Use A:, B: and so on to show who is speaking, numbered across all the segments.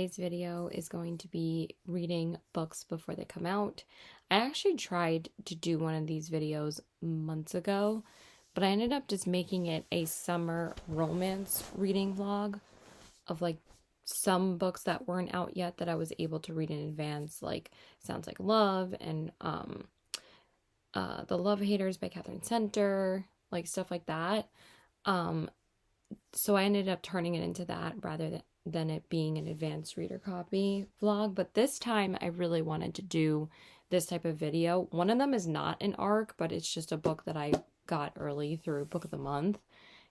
A: today's video is going to be reading books before they come out. I actually tried to do one of these videos months ago, but I ended up just making it a summer romance reading vlog of like some books that weren't out yet that I was able to read in advance, like Sounds Like Love and The Love Haters by Catherine Center, like stuff like that. So I ended up turning it into that rather than it being an advanced reader copy vlog. But this time I really wanted to do this type of video. One of them is not an arc, but it's just a book that I got early through Book of the Month.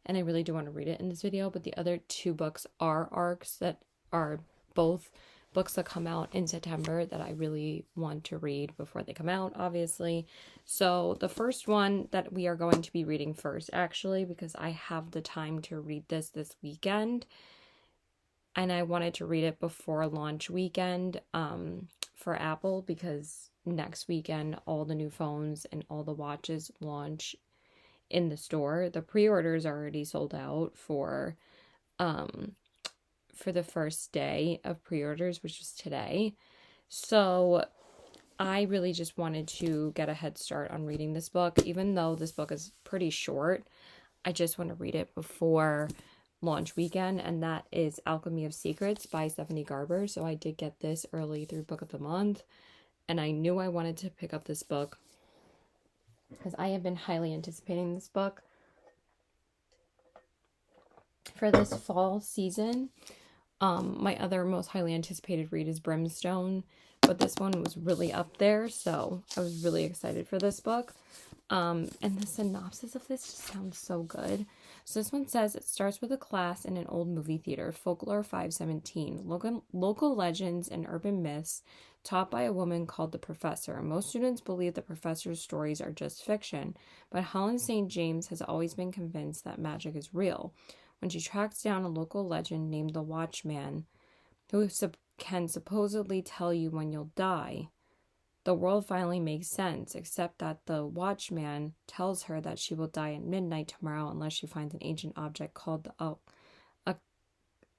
A: And I really do want to read it in this video. But the other two books are arcs that are both books that come out in September that I really want to read before they come out, obviously. So the first one that we are going to be reading first, actually, because I have the time to read this weekend, and I wanted to read it before launch weekend for Apple, because next weekend all the new phones and all the watches launch in the store. The pre-orders are already sold out for the first day of pre-orders, which was today. So I really just wanted to get a head start on reading this book. Even though this book is pretty short, I just want to read it before launch weekend, and that is Alchemy of Secrets by Stephanie Garber. So I did get this early through Book of the Month, and I knew I wanted to pick up this book because I have been highly anticipating this book for this fall season. My other most highly anticipated read is Brimstone, but this one was really up there, so I was really excited for this book. And the synopsis of this just sounds so good. So this one says, it starts with a class in an old movie theater, Folklore 517, local legends and urban myths taught by a woman called the Professor. Most students believe the Professor's stories are just fiction, but Holland St. James has always been convinced that magic is real. When she tracks down a local legend named the Watchman, who can supposedly tell you when you'll die, the world finally makes sense, except that the Watchman tells her that she will die at midnight tomorrow unless she finds an ancient object called the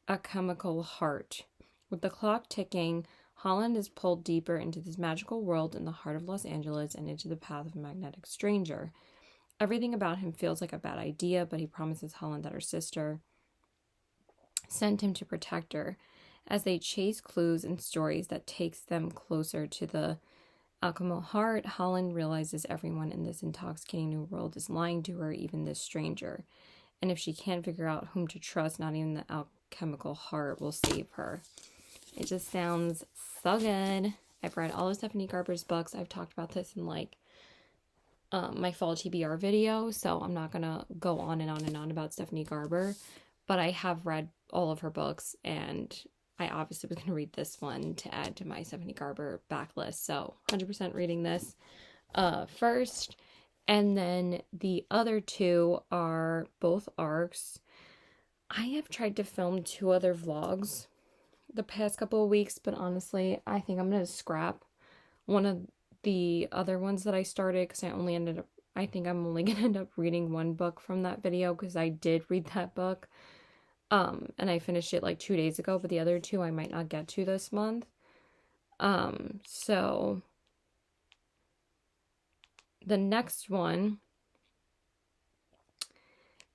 A: alchemical heart. With the clock ticking, Holland is pulled deeper into this magical world in the heart of Los Angeles and into the path of a magnetic stranger. Everything about him feels like a bad idea, but he promises Holland that her sister sent him to protect her. As they chase clues and stories that takes them closer to the alchemical heart, Holland realizes everyone in this intoxicating new world is lying to her, even this stranger. And if she can't figure out whom to trust, not even the alchemical heart will save her. It just sounds so good. I've read all of Stephanie Garber's books. I've talked about this in my fall TBR video, so I'm not gonna go on and on and on about Stephanie Garber, but I have read all of her books, and I obviously was gonna read this one to add to my Stephanie Garber backlist, so 100% reading this first. And then the other two are both arcs. I have tried to film 2 other vlogs the past couple of weeks, but honestly, I think I'm gonna scrap one of the other ones that I started, because I think I'm only gonna end up reading one book from that video, because I did read that book and I finished it like 2 days ago, but the other 2 I might not get to this month. So the next one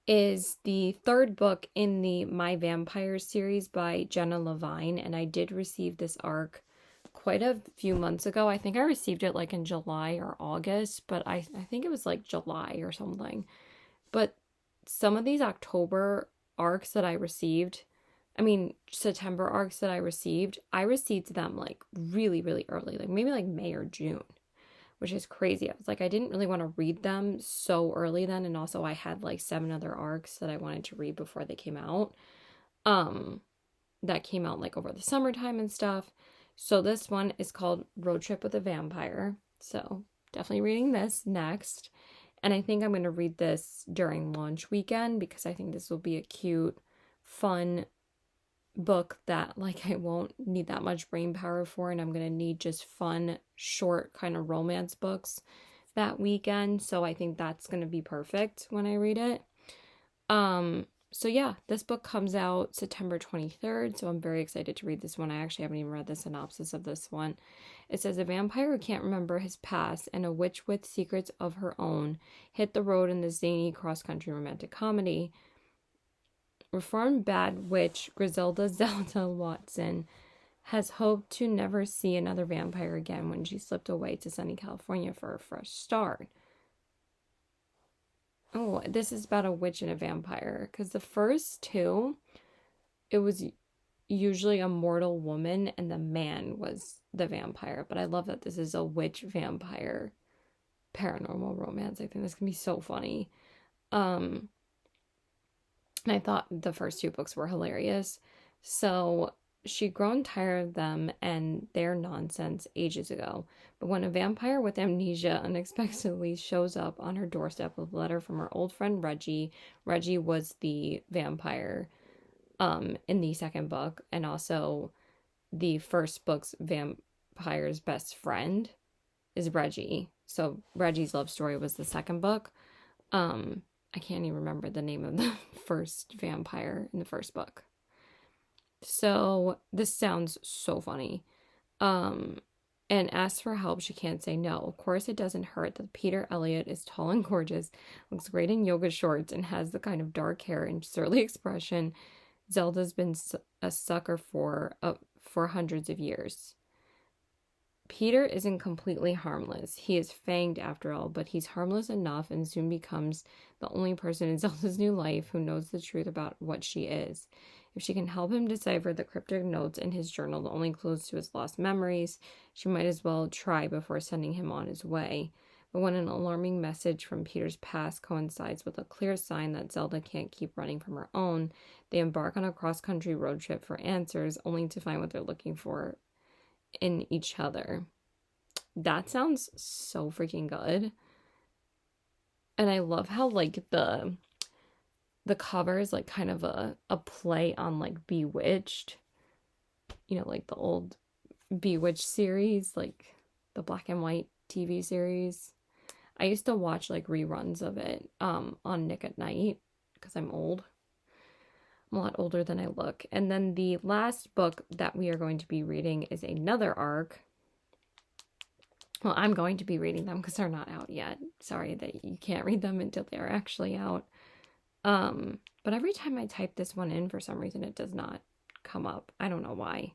A: is the 3rd book in the My Vampire series by Jenna Levine, and I did receive this arc quite a few months ago. I think I received it like in July or August, but I think it was like July or something. But some of these October arcs that I received, September arcs that I received them like really, really early, like maybe like May or June, which is crazy. I was like, I didn't really want to read them so early then, and also I had like 7 other arcs that I wanted to read before they came out, that came out like over the summertime and stuff. So this one is called Road Trip with a Vampire. So definitely reading this next. And I think I'm going to read this during launch weekend, because I think this will be a cute, fun book that like I won't need that much brain power for, and I'm going to need just fun, short kind of romance books that weekend. So I think that's going to be perfect when I read it. So yeah, this book comes out September 23rd, so I'm very excited to read this one. I actually haven't even read the synopsis of this one. It says a vampire who can't remember his past and a witch with secrets of her own hit the road in this zany cross-country romantic comedy. Reformed bad witch Griselda Zelda Watson has hoped to never see another vampire again when she slipped away to sunny California for a fresh start. Oh, this is about a witch and a vampire. Because the first two, it was usually a mortal woman and the man was the vampire. But I love that this is a witch vampire paranormal romance. I think this can be so funny. And I thought the first two books were hilarious. So she'd grown tired of them and their nonsense ages ago. But when a vampire with amnesia unexpectedly shows up on her doorstep with a letter from her old friend Reggie, Reggie was the vampire in the second book, and also the first book's vampire's best friend is Reggie. So Reggie's love story was the second book. I can't even remember the name of the first vampire in the first book. So this sounds so funny. And asks for help, she can't say no. Of course, it doesn't hurt that Peter Elliott is tall and gorgeous, looks great in yoga shorts, and has the kind of dark hair and surly expression Zelda's been a sucker for hundreds of years. Peter isn't completely harmless. He is fanged after all, but he's harmless enough and soon becomes the only person in Zelda's new life who knows the truth about what she is. If she can help him decipher the cryptic notes in his journal, the only clues to his lost memories, she might as well try before sending him on his way. But when an alarming message from Peter's past coincides with a clear sign that Zelda can't keep running from her own, they embark on a cross-country road trip for answers, only to find what they're looking for in each other. That sounds so freaking good. And I love how like the cover is like kind of a play on like Bewitched. You know, like the old Bewitched series, like the black and white TV series. I used to watch like reruns of it on Nick at Night because I'm old. I'm a lot older than I look. And then the last book that we are going to be reading is another arc. Well, I'm going to be reading them because they're not out yet. Sorry that you can't read them until they're actually out. But every time I type this one in, for some reason, it does not come up. I don't know why.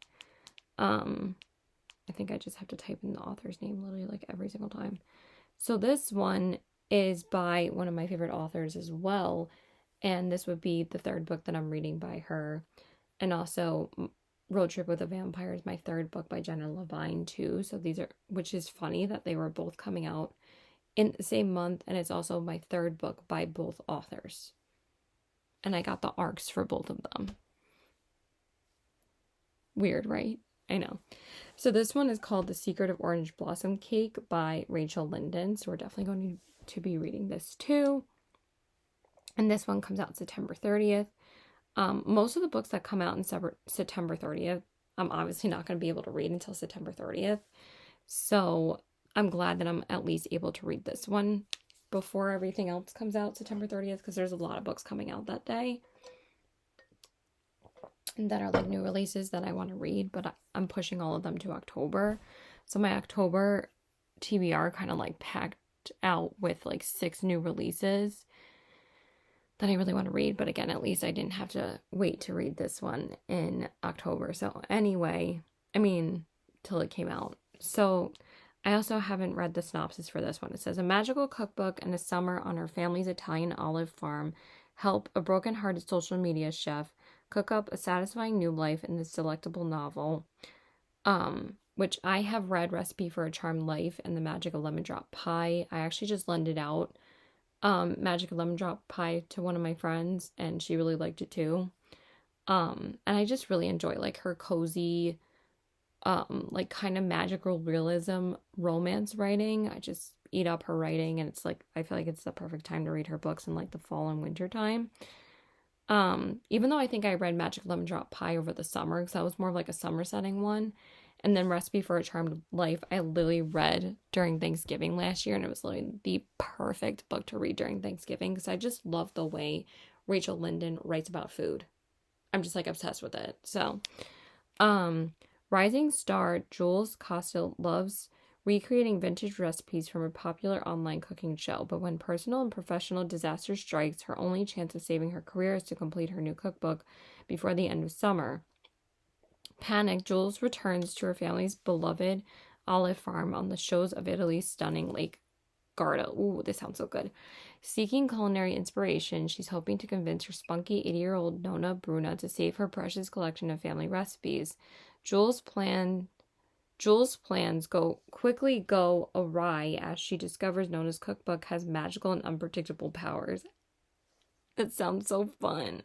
A: I think I just have to type in the author's name literally like every single time. So this one is by one of my favorite authors as well. And this would be the third book that I'm reading by her. And also Road Trip with a Vampire is my third book by Jenna Levine too. So these are, which is funny that they were both coming out in the same month. And it's also my third book by both authors. And I got the arcs for both of them. Weird, right? I know. So this one is called The Secret of Orange Blossom Cake by Rachel Linden. So we're definitely going to be reading this too. And this one comes out September 30th. Most of the books that come out in September 30th, I'm obviously not going to be able to read until September 30th. So I'm glad that I'm at least able to read this one before everything else comes out September 30th, because there's a lot of books coming out that day that are like new releases that I want to read, but I'm pushing all of them to October. So my October TBR kind of like packed out with like 6 new releases that I really want to read. But again, at least I didn't have to wait to read this one in October. So anyway, I mean, till it came out. So I also haven't read the synopsis for this one. It says, a magical cookbook and a summer on her family's Italian olive farm help a broken-hearted social media chef cook up a satisfying new life in this delectable novel, which I have read Recipe for a Charmed Life and The Magic of Lemon Drop Pie. I actually just lended out Magic of Lemon Drop Pie to one of my friends, and she really liked it too. And I just really enjoy like her cozy, like kind of magical realism romance writing. I just eat up her writing, and it's like I feel like it's the perfect time to read her books in like the fall and winter time. Even though I think I read Magic Lemon Drop Pie over the summer, because that was more of like a summer setting one. And then Recipe for a Charmed Life, I literally read during Thanksgiving last year, and it was literally the perfect book to read during Thanksgiving, because I just love the way Rachel Linden writes about food. I'm just like obsessed with it. So, rising star Jules Costa loves recreating vintage recipes from a popular online cooking show, but when personal and professional disaster strikes, her only chance of saving her career is to complete her new cookbook before the end of summer. Panicked, Jules returns to her family's beloved olive farm on the shores of Italy's stunning Lake Garda. Ooh, this sounds so good. Seeking culinary inspiration, she's hoping to convince her spunky 80-year-old Nonna Bruna to save her precious collection of family recipes. Jules' plans quickly go awry as she discovers Nonna's cookbook has magical and unpredictable powers. That sounds so fun.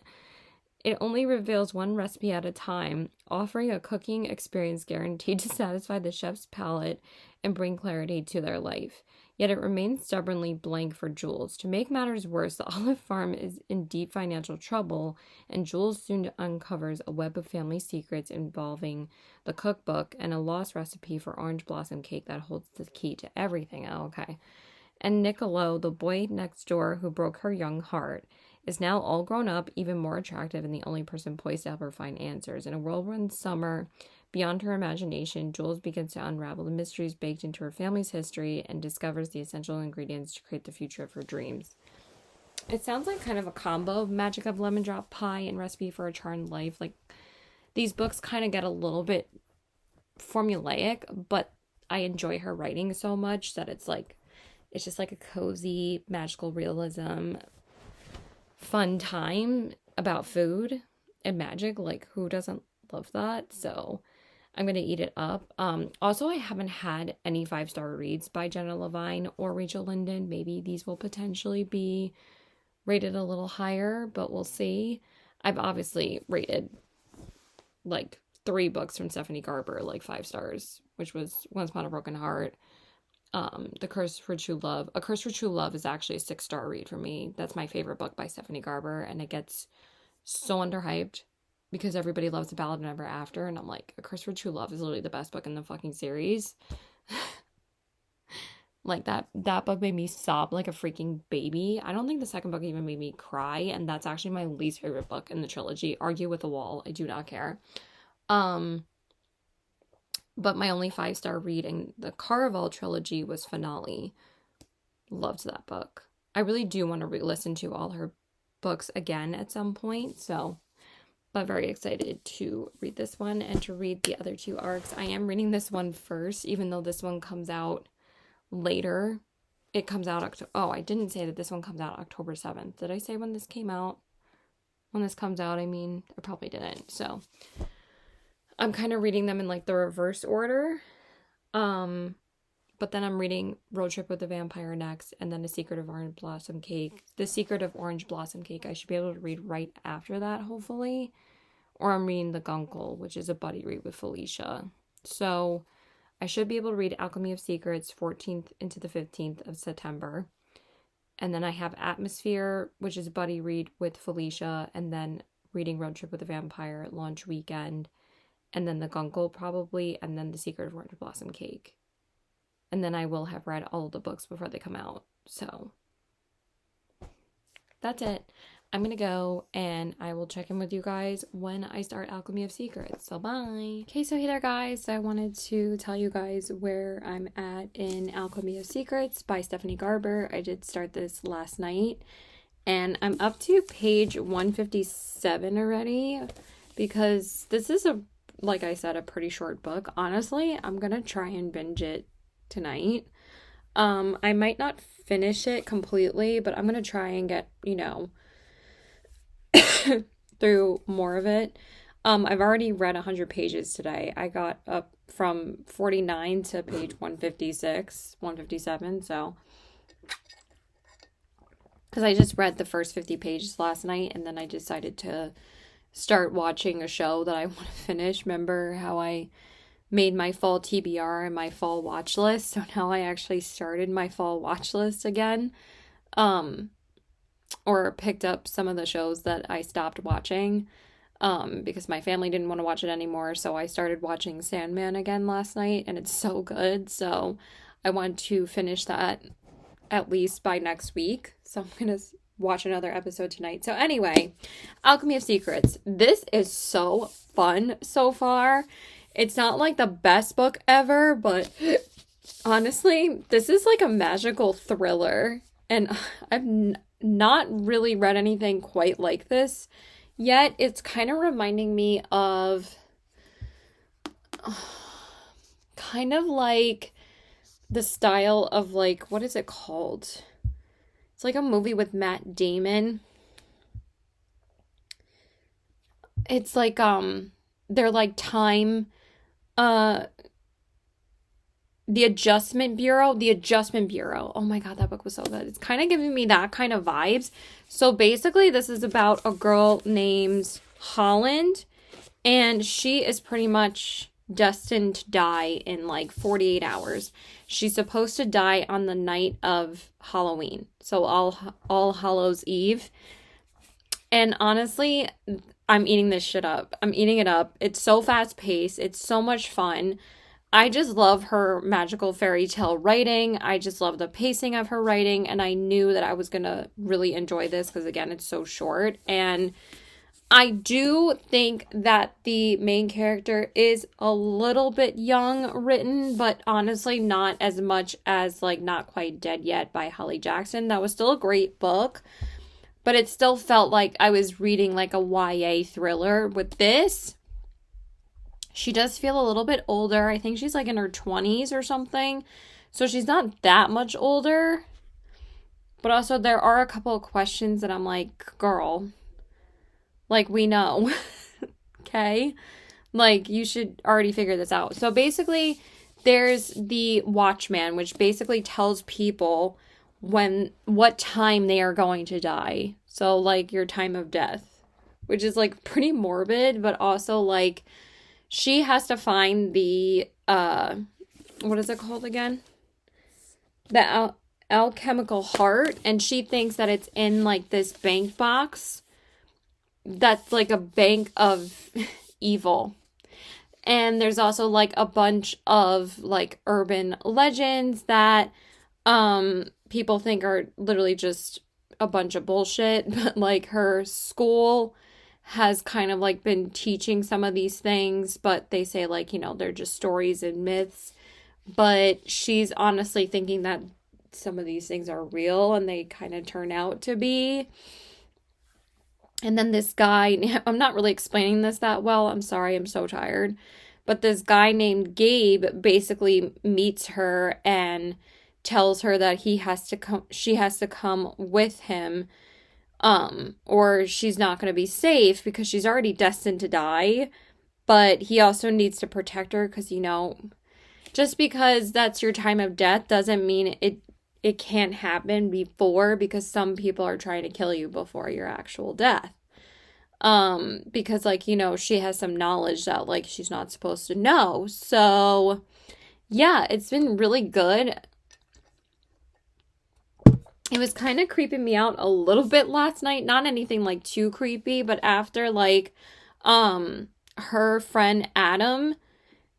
A: It only reveals one recipe at a time, offering a cooking experience guaranteed to satisfy the chef's palate and bring clarity to their life. Yet it remains stubbornly blank for Jules. To make matters worse, the olive farm is in deep financial trouble, and Jules soon uncovers a web of family secrets involving the cookbook and a lost recipe for orange blossom cake that holds the key to everything. Oh, okay. And Niccolo, the boy next door who broke her young heart, is now all grown up, even more attractive, and the only person poised to help her find answers. In a whirlwind summer beyond her imagination, Jules begins to unravel the mysteries baked into her family's history and discovers the essential ingredients to create the future of her dreams. It sounds like kind of a combo of Magic of Lemon Drop Pie and Recipe for a Charmed Life. Like, these books kind of get a little bit formulaic, but I enjoy her writing so much that it's just like a cozy, magical realism fun time about food and magic. Like, who doesn't love that? So I'm gonna eat it up. Also, I haven't had any 5-star reads by Jenna Levine or Rachel Linden. Maybe these will potentially be rated a little higher, but we'll see. I've obviously rated like 3 books from Stephanie Garber like 5 stars, which was Once Upon a Broken Heart, The Curse for True Love. A Curse for True Love is actually a 6-star read for me. That's my favorite book by Stephanie Garber, and it gets so underhyped because everybody loves The Ballad of Never After, and I'm like, A Curse for True Love is literally the best book in the fucking series. Like, that book made me sob like a freaking baby. I don't think the second book even made me cry, and that's actually my least favorite book in the trilogy. Argue with the Wall. I do not care. But my only 5-star read in the Caraval trilogy was Finale. Loved that book. I really do want to re-listen to all her books again at some point, so, but very excited to read this one and to read the other 2 arcs. I am reading this one first, even though this one comes out later. It comes out, I didn't say that this one comes out October 7th. Did I say when this came out? When this comes out, I mean, I probably didn't, so I'm kind of reading them in like the reverse order. But then I'm reading Road Trip with the Vampire next, and then The Secret of Orange Blossom Cake. The Secret of Orange Blossom Cake I should be able to read right after that, hopefully. Or I'm reading The Guncle, which is a buddy read with Felicia. So I should be able to read Alchemy of Secrets 14th into the 15th of September. And then I have Atmosphere, which is a buddy read with Felicia, and then reading Road Trip with the Vampire launch weekend. And then The Guncle probably, and then The Secret of Orange Blossom Cake. And then I will have read all of the books before they come out. So that's it. I'm going to go and I will check in with you guys when I start Alchemy of Secrets. So bye. Okay, so hey there guys. I wanted to tell you guys where I'm at in Alchemy of Secrets by Stephanie Garber. I did start this last night and I'm up to page 157 already because this is like I said, a pretty short book. Honestly, I'm gonna try and binge it tonight. I might not finish it completely, but I'm gonna try and get, through more of it. I've already read 100 pages today. I got up from 49 to page 156, 157, so. Because I just read the first 50 pages last night, and then I decided to start watching a show that I want to finish. Remember how I made my fall TBR and my fall watch list? So now I actually started my fall watch list again. Or picked up some of the shows that I stopped watching because my family didn't want to watch it anymore. So I started watching Sandman again last night, and it's so good. So I want to finish that at least by next week. So I'm going to watch another episode tonight. So anyway, Alchemy of Secrets. This is so fun so far. It's not like the best book ever, but honestly, this is like a magical thriller. And I've not really read anything quite like this yet. It's kind of reminding me of kind of like the style of like, what is it called? It's like a movie with Matt Damon. It's like, they're like time, the Adjustment Bureau. Oh my God, that book was so good. It's kind of giving me that kind of vibes. So basically, this is about a girl named Holland, and she is pretty much destined to die in like 48 hours. She's supposed to die on the night of Halloween. So All Hallows Eve. And honestly, I'm eating this shit up. I'm eating it up. It's so fast paced. It's so much fun. I just love her magical fairy tale writing. I just love the pacing of her writing. And I knew that I was going to really enjoy this because, again, it's so short. And I do think that the main character is a little bit young written, but honestly not as much as like Not Quite Dead Yet by Holly Jackson. That was still a great book, but it still felt like I was reading like a YA thriller. With this, she does feel a little bit older. I think she's like in her 20s or something. So she's not that much older. But also there are a couple of questions that I'm like, girl, like we know. Okay? Like you should already figure this out. So basically there's the Watchman, which basically tells people what time they are going to die. So like your time of death, which is like pretty morbid, but also like she has to find the, what is it called again? The alchemical heart. And she thinks that it's in like this bank box. That's like a bank of evil. And there's also like a bunch of like urban legends that, people think are literally just a bunch of bullshit. But like her school has kind of like been teaching some of these things, but they say like, they're just stories and myths. But she's honestly thinking that some of these things are real and they kind of turn out to be. And then this guy, I'm not really explaining this that well. I'm sorry, I'm so tired. But this guy named Gabe basically meets her and tells her that she has to come with him. Or she's not going to be safe because she's already destined to die. But he also needs to protect her because, just because that's your time of death doesn't mean it can't happen before, because some people are trying to kill you before your actual death. Because like, she has some knowledge that like she's not supposed to know. So yeah, it's been really good. It was kind of creeping me out a little bit last night. Not anything like too creepy, but after like her friend Adam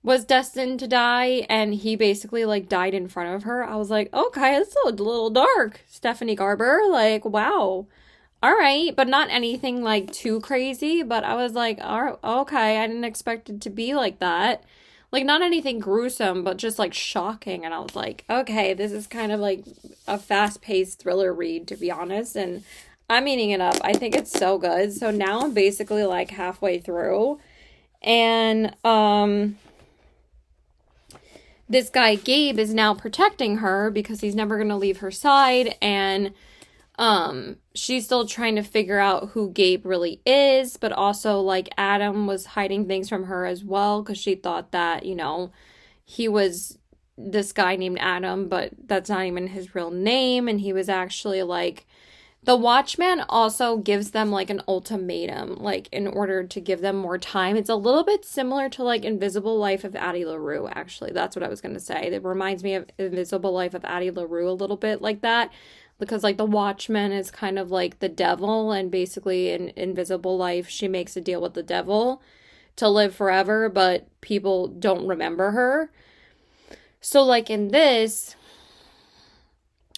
A: was destined to die and he basically like died in front of her, I was like, okay, it's a little dark, Stephanie Garber. Like, wow. All right, but not anything like too crazy, but I was like, okay, I didn't expect it to be like that. Like, not anything gruesome, but just, like, shocking. And I was like, okay, this is kind of, like, a fast-paced thriller read, to be honest. And I'm eating it up. I think it's so good. So now I'm basically, like, halfway through. And, this guy, Gabe, is now protecting her because he's never going to leave her side. And, she's still trying to figure out who Gabe really is, but also like Adam was hiding things from her as well because she thought that, he was this guy named Adam, but that's not even his real name. And he was actually like, the Watchman also gives them like an ultimatum, like in order to give them more time. It's a little bit similar to like Invisible Life of Addie LaRue, actually. That's what I was going to say. It reminds me of Invisible Life of Addie LaRue a little bit like that. Because, like, the Watchman is kind of like the devil, and basically in Invisible Life, she makes a deal with the devil to live forever, but people don't remember her. So, like, in this,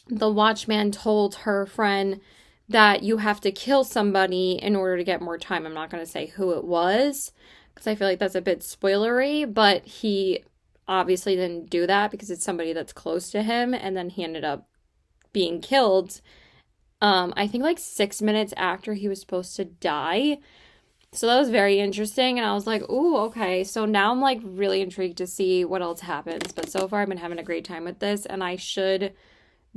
A: the Watchman told her friend that you have to kill somebody in order to get more time. I'm not going to say who it was because I feel like that's a bit spoilery, but he obviously didn't do that because it's somebody that's close to him, and then he ended up being killed. I think like 6 minutes after he was supposed to die. So that was very interesting, and I was like, ooh, okay. So now I'm like really intrigued to see what else happens. But so far I've been having a great time with this, and I should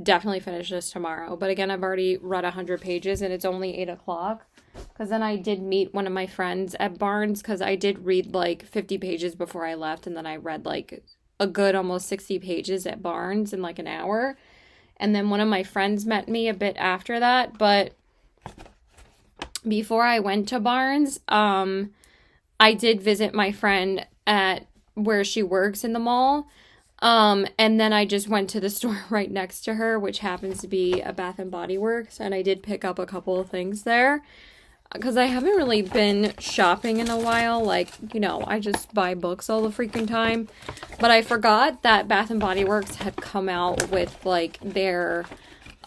A: definitely finish this tomorrow. But again, I've already read 100 pages and it's only 8 o'clock. Because then I did meet one of my friends at Barnes because I did read like 50 pages before I left. And then I read like a good almost 60 pages at Barnes in like an hour. And then one of my friends met me a bit after that. But before I went to Barnes, I did visit my friend at where she works in the mall. And then I just went to the store right next to her, which happens to be a Bath and Body Works, and I did pick up a couple of things there, because I haven't really been shopping in a while. Like, you know, I just buy books all the freaking time, but I forgot that Bath and Body Works had come out with, like, their,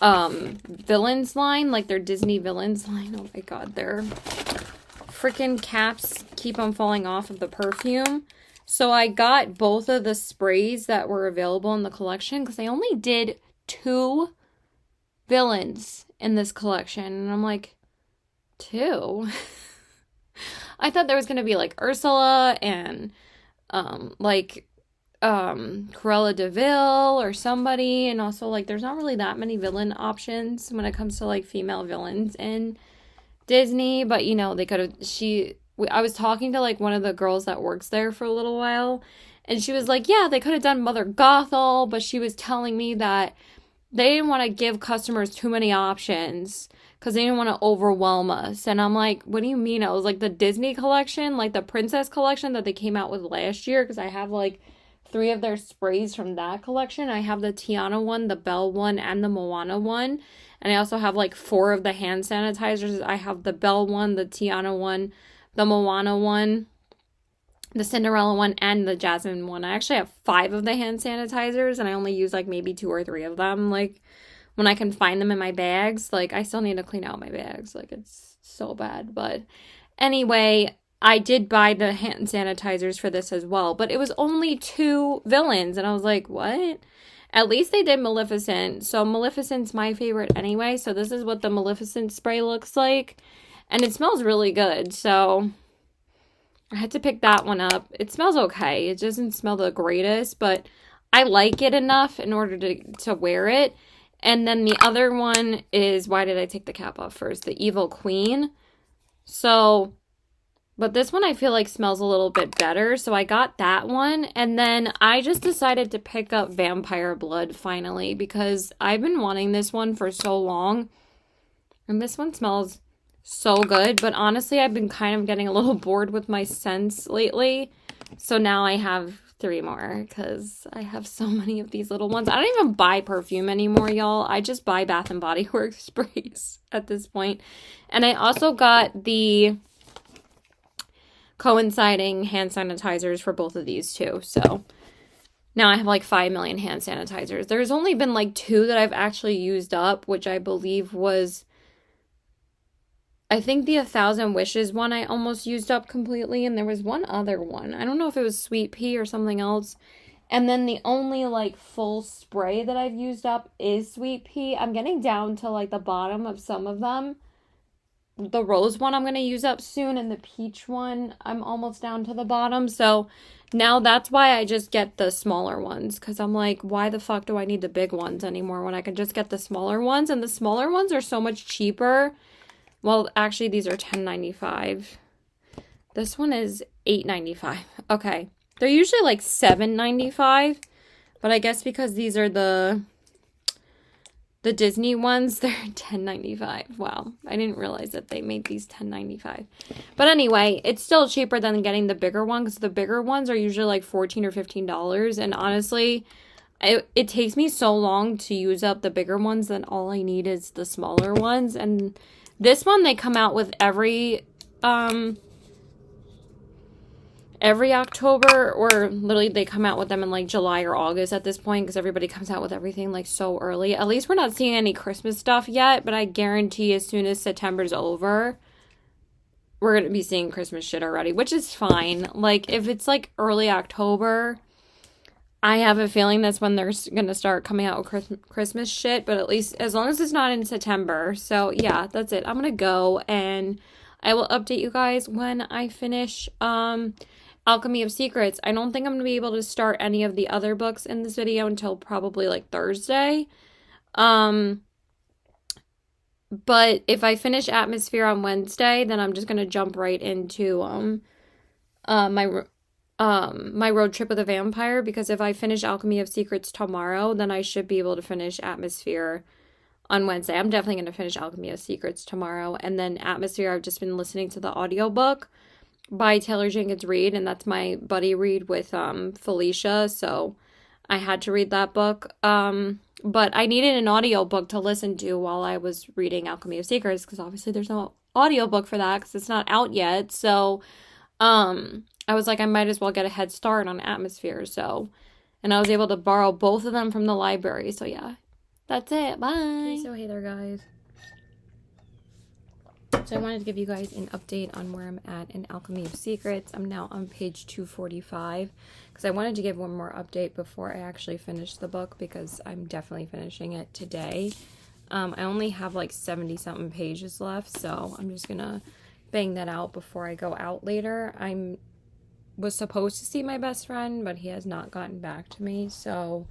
A: villains line, like their Disney villains line. Oh my god, their freaking caps keep on falling off of the perfume. So I got both of the sprays that were available in the collection because they only did 2 villains in this collection. And I'm like, 2? I thought there was going to be like Ursula and Cruella de Vil or somebody. And also like there's not really that many villain options when it comes to like female villains in Disney. But you know, they could have, I was talking to, like, one of the girls that works there for a little while, and she was like, yeah, they could have done Mother Gothel, but she was telling me that they didn't want to give customers too many options because they didn't want to overwhelm us. And I'm like, what do you mean? I was like, the Disney collection, like the Princess collection that they came out with last year, because I have, like, 3 of their sprays from that collection. I have the Tiana one, the Belle one, and the Moana one. And I also have, like, 4 of the hand sanitizers. I have the Belle one, the Tiana one, the Moana one, the Cinderella one, and the Jasmine one. I actually have 5 of the hand sanitizers, and I only use, like, maybe 2 or 3 of them. Like, when I can find them in my bags, like, I still need to clean out my bags. Like, it's so bad. But anyway, I did buy the hand sanitizers for this as well. But it was only 2 villains, and I was like, what? At least they did Maleficent. So Maleficent's my favorite anyway. So this is what the Maleficent spray looks like. And it smells really good, so I had to pick that one up. It smells okay. It doesn't smell the greatest, but I like it enough in order to wear it. And then the other one is, why did I take the cap off first? The Evil Queen. So, but this one I feel like smells a little bit better, so I got that one. And then I just decided to pick up Vampire Blood finally, because I've been wanting this one for so long. And this one smells so good, but honestly I've been kind of getting a little bored with my scents lately, so now I have 3 more because I have so many of these little ones. I don't even buy perfume anymore, y'all. I just buy Bath and Body Works sprays at this point. And I also got the coinciding hand sanitizers for both of these too, so now I have like 5 million hand sanitizers. There's only been like 2 that I've actually used up, which I believe was, I think the 1,000 Wishes one I almost used up completely, and there was one other one. I don't know if it was Sweet Pea or something else. And then the only, like, full spray that I've used up is Sweet Pea. I'm getting down to, like, the bottom of some of them. The rose one I'm going to use up soon, and the peach one I'm almost down to the bottom. So now that's why I just get the smaller ones, because I'm like, why the fuck do I need the big ones anymore when I can just get the smaller ones? And the smaller ones are so much cheaper. Well, actually, these are $10.95. This one is $8.95. Okay. They're usually like $7.95. But I guess because these are the Disney ones, they're $10.95. Wow. I didn't realize that they made these $10.95. But anyway, it's still cheaper than getting the bigger one, because the bigger ones are usually like $14 or $15. And honestly, it takes me so long to use up the bigger ones that all I need is the smaller ones. And this one, they come out with every every October, or literally they come out with them in like July or August at this point, because everybody comes out with everything like so early. At least we're not seeing any Christmas stuff yet, but I guarantee as soon as September's over, we're going to be seeing Christmas shit already, which is fine. Like, if it's like early October, I have a feeling that's when they're going to start coming out with Christmas shit, but at least as long as it's not in September. So yeah, that's it. I'm going to go, and I will update you guys when I finish Alchemy of Secrets. I don't think I'm going to be able to start any of the other books in this video until probably like Thursday. But if I finish Atmosphere on Wednesday, then I'm just going to jump right into my road trip with a vampire, because if I finish Alchemy of Secrets tomorrow, then I should be able to finish Atmosphere on Wednesday. I'm definitely going to finish Alchemy of Secrets tomorrow, and then Atmosphere, I've just been listening to the audiobook by Taylor Jenkins Reid, and that's my buddy read with Felicia, so I had to read that book. But I needed an audiobook to listen to while I was reading Alchemy of Secrets, because obviously there's no audiobook for that because it's not out yet. So I was like, I might as well get a head start on Atmosphere. So, and I was able to borrow both of them from the library. So yeah, that's it. Bye. So hey there, guys. So I wanted to give you guys an update on where I'm at in Alchemy of Secrets. I'm now on page 245 because I wanted to give one more update before I actually finish the book, because I'm definitely finishing it today. I only have like 70-something pages left, so I'm just gonna bang that out before I go out later. I was supposed to see my best friend, but he has not gotten back to me, so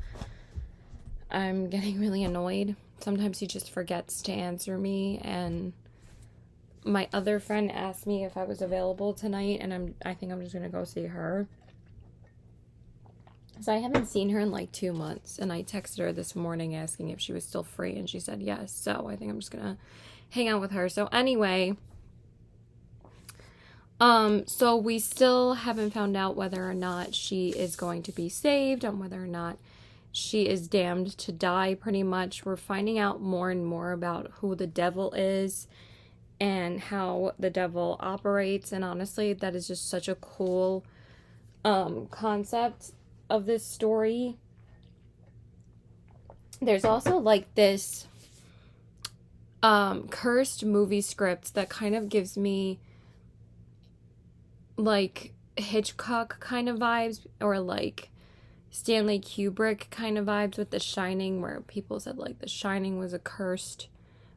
A: I'm getting really annoyed. Sometimes he just forgets to answer me, and my other friend asked me if I was available tonight, and I think I'm just gonna go see her. So I haven't seen her in like 2 months, and I texted her this morning asking if she was still free, and she said yes. So I think I'm just gonna hang out with her. So anyway, so we still haven't found out whether or not she is going to be saved, and whether or not she is damned to die, pretty much. We're finding out more and more about who the devil is and how the devil operates, and honestly, that is just such a cool concept of this story. There's also like this cursed movie script that kind of gives me like Hitchcock kind of vibes, or like Stanley Kubrick kind of vibes with The Shining, where people said like The Shining was a cursed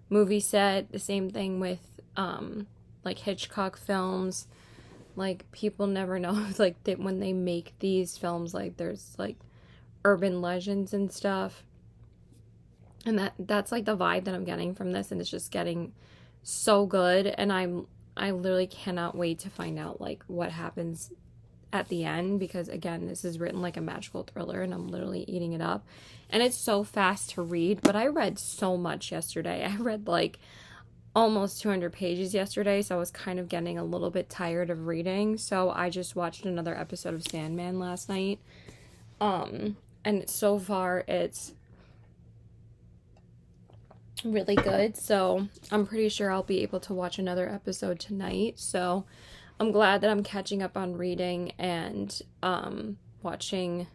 A: movie set. The same thing with like Hitchcock films. Like, people never know like that when they make these films, like there's like urban legends and stuff, and that's like the vibe that I'm getting from this, and it's just getting so good. And I literally cannot wait to find out like what happens at the end, because again, this is written like a magical thriller, and I'm literally eating it up. And it's so fast to read, but I read so much yesterday. I read like almost 200 pages yesterday, so I was kind of getting a little bit tired of reading. So I just watched another episode of Sandman last night. And so far it's really good. So I'm pretty sure I'll be able to watch another episode tonight. So I'm glad that I'm catching up on reading and watching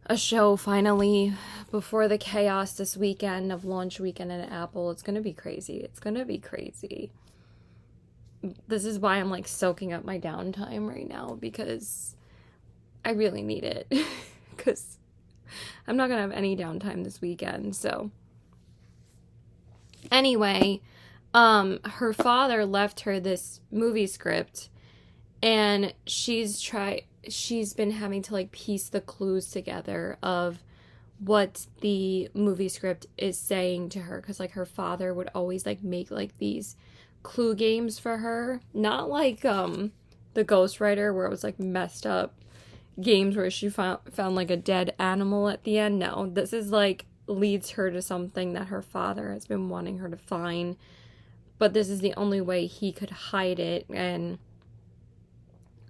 A: a show finally before the chaos this weekend of launch weekend at Apple. It's gonna be crazy. It's gonna be crazy. This is why I'm like soaking up my downtime right now, because I really need it. Because I'm not gonna have any downtime this weekend. So anyway, her father left her this movie script, and she's been having to like piece the clues together of what the movie script is saying to her, because like her father would always like make like these clue games for her, not like the ghostwriter where it was like messed up games where she found like a dead animal at the end. No, this is like leads her to something that her father has been wanting her to find, but this is the only way he could hide it. And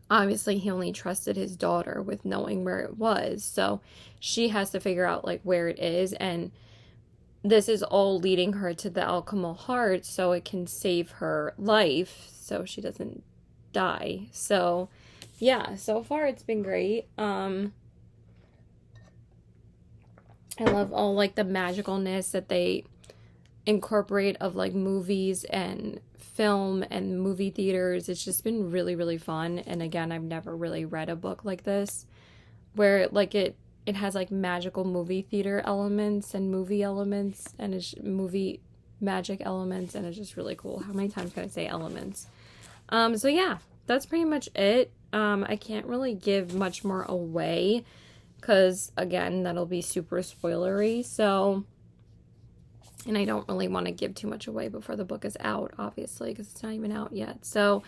A: obviously he only trusted his daughter with knowing where it was, so she has to figure out like where it is, and this is all leading her to the alchemical heart so it can save her life so she doesn't die. So yeah, so far it's been great. I love all like the magicalness that they incorporate of like movies and film and movie theaters. It's just been really, really fun. And again, I've never really read a book like this where like it has like magical movie theater elements and movie elements and it's movie magic elements, and it's just really cool. How many times can I say elements? So yeah, that's pretty much it. I can't really give much more away because again, that'll be super spoilery. So, and I don't really want to give too much away before the book is out, obviously, because it's not even out yet. So,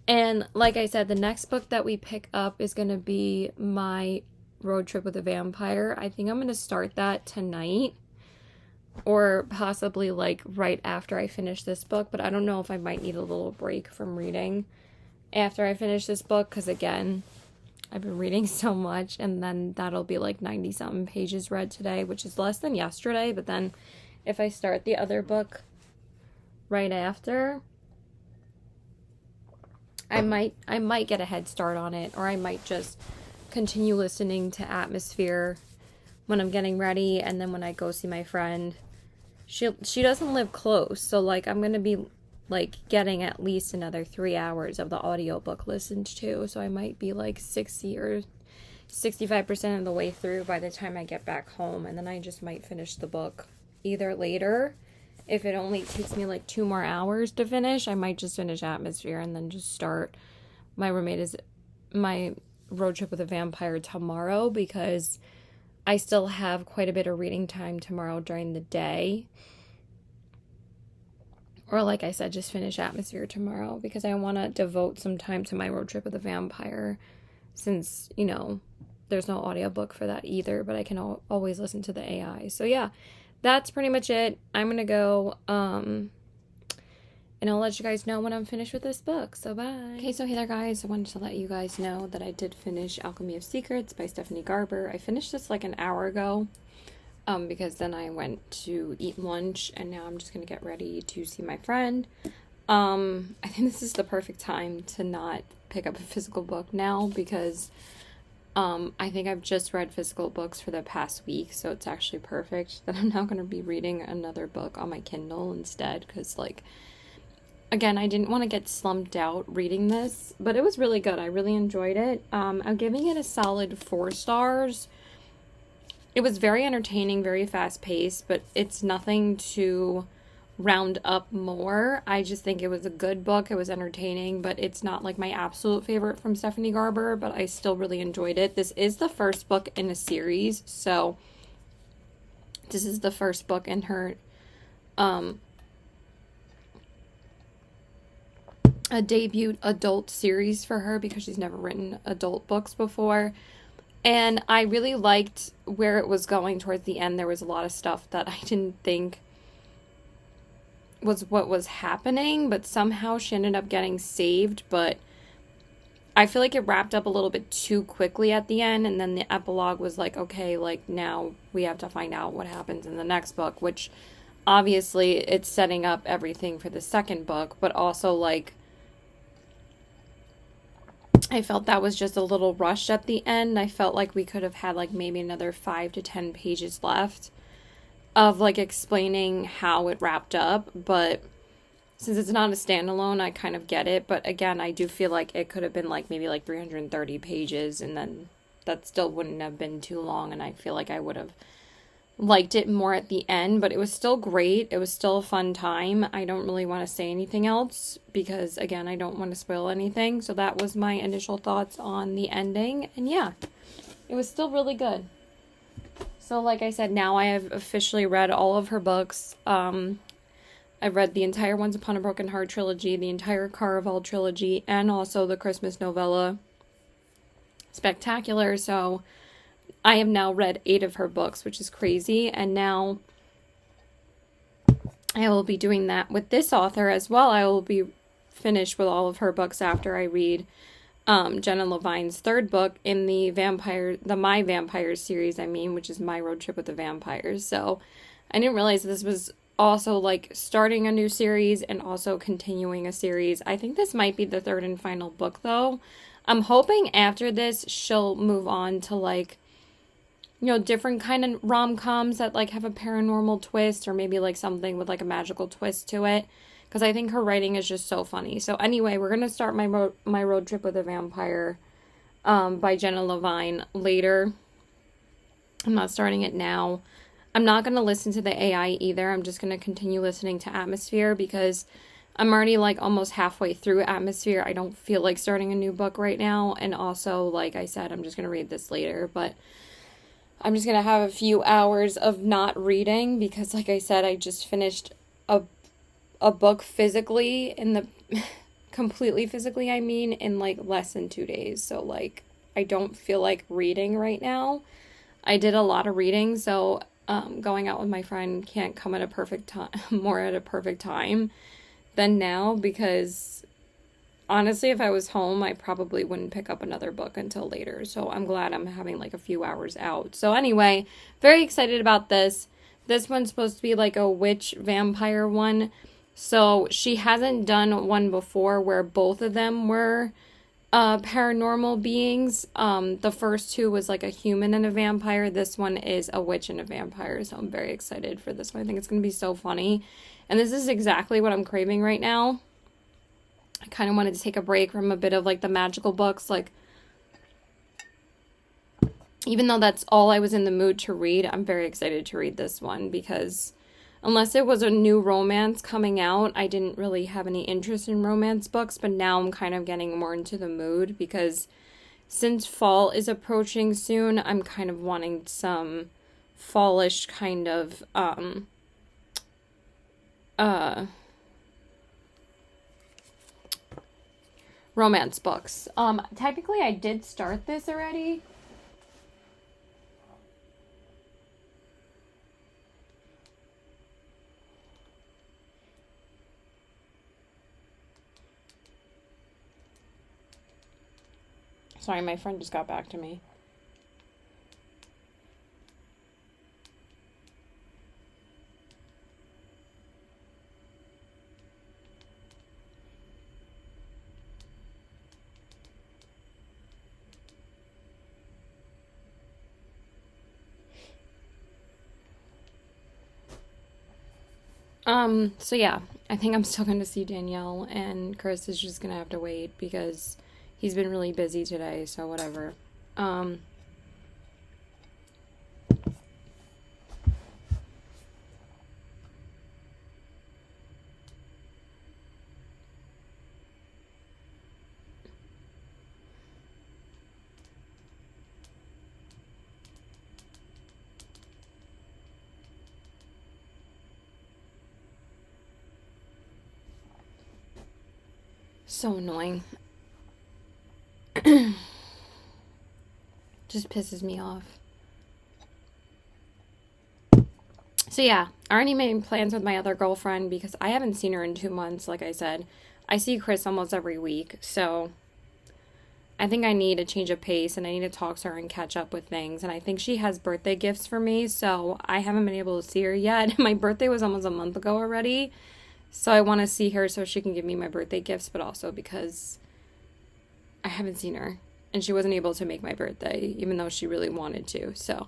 A: and like I said, the next book that we pick up is going to be My Road Trip with a Vampire. I think I'm going to start that tonight or possibly like right after I finish this book, but I don't know if I might need a little break from reading after I finish this book because again, I've been reading so much, and then that'll be like 90 something pages read today, which is less than yesterday. But then if I start the other book right after, I might get a head start on it, or I might just continue listening to Atmosphere when I'm getting ready, and then when I go see my friend, she doesn't live close, so like I'm gonna be like getting at least another 3 hours of the audiobook listened to, so I might be like 60 or 65% of the way through by the time I get back home, and then I just might finish the book either later. If it only takes me like 2 more hours to finish, I might just finish Atmosphere and then just start My Road Trip with a Vampire tomorrow, because I still have quite a bit of reading time tomorrow during the day. Or like I said, just finish Atmosphere tomorrow because I want to devote some time to My Road Trip with a Vampire since, you know, there's no audiobook for that either, but I can always listen to the AI. So yeah, that's pretty much it. I'm going to go, and I'll let you guys know when I'm finished with this book. So bye. Okay, so hey there guys. I wanted to let you guys know that I did finish Alchemy of Secrets by Stephanie Garber. I finished this like an hour ago. Because then I went to eat lunch, and now I'm just going to get ready to see my friend. I think this is the perfect time to not pick up a physical book now, because I think I've just read physical books for the past week, so it's actually perfect that I'm now going to be reading another book on my Kindle instead, because, like, again, I didn't want to get slumped out reading this, but it was really good. I really enjoyed it. I'm giving it a solid 4 stars. It was very entertaining, very fast-paced, but it's nothing to round up more. I just think it was a good book. It was entertaining, but it's not like my absolute favorite from Stephanie Garber, but I still really enjoyed it. This is the first book in a series, so this is the first book in her a debut adult series for her, because she's never written adult books before. And I really liked where it was going towards the end. There was a lot of stuff that I didn't think was what was happening, but somehow she ended up getting saved. But I feel like it wrapped up a little bit too quickly at the end, and then the epilogue was like, okay, like now we have to find out what happens in the next book, which obviously it's setting up everything for the second book, but also like I felt that was just a little rushed at the end. I felt like we could have had like maybe another 5 to 10 pages left of like explaining how it wrapped up. But since it's not a standalone, I kind of get it. But again, I do feel like it could have been like maybe like 330 pages, and then that still wouldn't have been too long. And I feel like I would have liked it more at the end, but it was still great. It was still a fun time. I don't really want to say anything else because, again, I don't want to spoil anything. So that was my initial thoughts on the ending. And yeah, it was still really good. So like I said, now I have officially read all of her books. I've read the entire Once Upon a Broken Heart trilogy, the entire Caraval trilogy, and also the Christmas novella Spectacular. So I have now read 8 of her books, which is crazy, and now I will be doing that with this author as well. I will be finished with all of her books after I read Jenna Levine's 3rd book in the My Vampires series, which is My Road Trip with the Vampires. So I didn't realize this was also like starting a new series and also continuing a series. I think this might be the 3rd and final book though. I'm hoping after this she'll move on to like, you know, different kind of rom-coms that like have a paranormal twist, or maybe like something with like a magical twist to it, because I think her writing is just so funny. So anyway, we're gonna start my road trip with a vampire by Jenna Levine later. I'm not starting it now. I'm not going to listen to the AI either. I'm just going to continue listening to Atmosphere, because I'm already like almost halfway through Atmosphere. I don't feel like starting a new book right now. And also, like I said, I'm just going to read this later. But I'm just going to have a few hours of not reading, because like I said, I just finished a book physically in the completely physically, I mean, in like less than 2 days. So like I don't feel like reading right now. I did a lot of reading, so going out with my friend can't come at a perfect time, more at a perfect time than now, because honestly, if I was home, I probably wouldn't pick up another book until later. So I'm glad I'm having like a few hours out. So anyway, very excited about this. This one's supposed to be like a witch vampire one. So she hasn't done one before where both of them were paranormal beings. The first two was like a human and a vampire. This one is a witch and a vampire. So I'm very excited for this one. I think it's going to be so funny. And this is exactly what I'm craving right now. I kind of wanted to take a break from a bit of like the magical books. Like, even though that's all I was in the mood to read, I'm very excited to read this one, because unless it was a new romance coming out, I didn't really have any interest in romance books, but now I'm kind of getting more into the mood, because since fall is approaching soon, I'm kind of wanting some fallish kind of romance books. Technically I did start this already. Sorry, my friend just got back to me. So yeah, I think I'm still going to see Danielle, and Chris is just going to have to wait because he's been really busy today, so whatever. So annoying. Just pisses me off. So yeah, I already made plans with my other girlfriend because I haven't seen her in 2 months, like I said. I see Chris almost every week, so I think I need a change of pace, and I need to talk to her and catch up with things. And I think she has birthday gifts for me, so I haven't been able to see her yet. My birthday was almost a month ago already, so I want to see her so she can give me my birthday gifts, but also because I haven't seen her, and she wasn't able to make my birthday, even though she really wanted to. So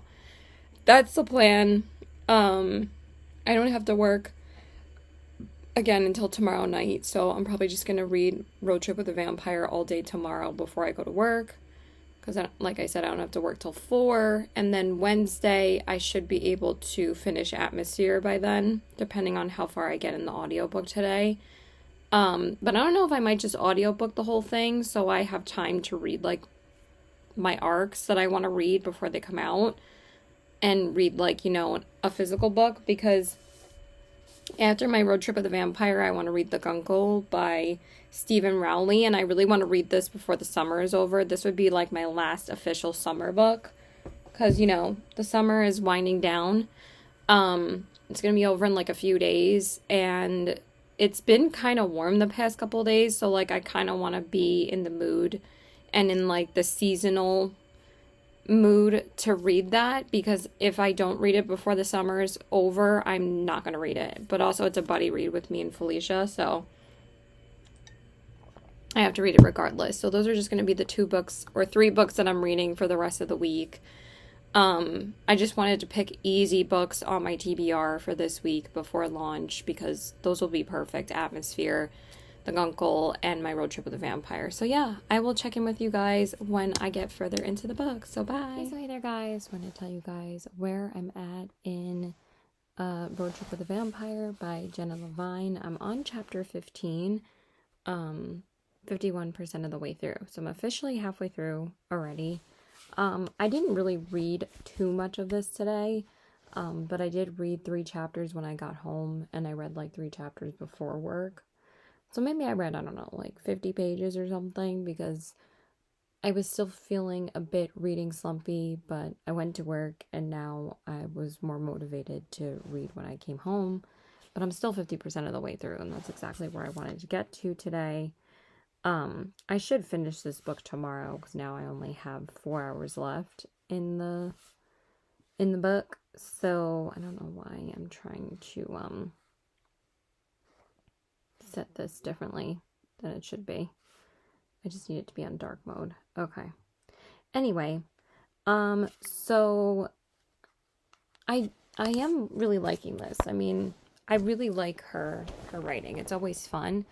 A: that's the plan. I don't have to work again until tomorrow night, so I'm probably just gonna read Road Trip with a Vampire all day tomorrow before I go to work, because like I said, I don't have to work till 4, and then Wednesday I should be able to finish Atmosphere by then, depending on how far I get in the audiobook today. But I don't know if I might just audiobook the whole thing, so I have time to read like my arcs that I want to read before they come out, and read like, you know, a physical book, because after my Road Trip with the Vampire, I want to read The Guncle by Stephen Rowley, and I really want to read this before the summer is over. This would be like my last official summer book, because, you know, the summer is winding down. It's going to be over in like a few days, and it's been kind of warm the past couple of days, so like I kind of want to be in the mood and in like the seasonal mood to read that, because if I don't read it before the summer is over, I'm not going to read it. But also it's a buddy read with me and Felicia, so I have to read it regardless. So those are just going to be the 2 books or 3 books that I'm reading for the rest of the week. I just wanted to pick easy books on my TBR for this week before launch because those will be perfect. Atmosphere, The Guncle, and My Road Trip with a Vampire. So yeah, I will check in with you guys when I get further into the book. So bye. So hey there guys, I want to tell you guys where I'm at in Road Trip with a Vampire by Jenna Levine. I'm on chapter 15, 51% of the way through. So I'm officially halfway through already. I didn't really read too much of this today, but I did read 3 chapters when I got home, and I read like 3 chapters before work. So maybe I read, I don't know, like 50 pages or something, because I was still feeling a bit reading slumpy, but I went to work, and now I was more motivated to read when I came home. But I'm still 50% of the way through, and that's exactly where I wanted to get to today. I should finish this book tomorrow because now I only have 4 hours left in the book. So I don't know why I'm trying to set this differently than it should be. I just need it to be on dark mode. Okay. Anyway, so I am really liking this. I mean, I really like her writing. It's always fun.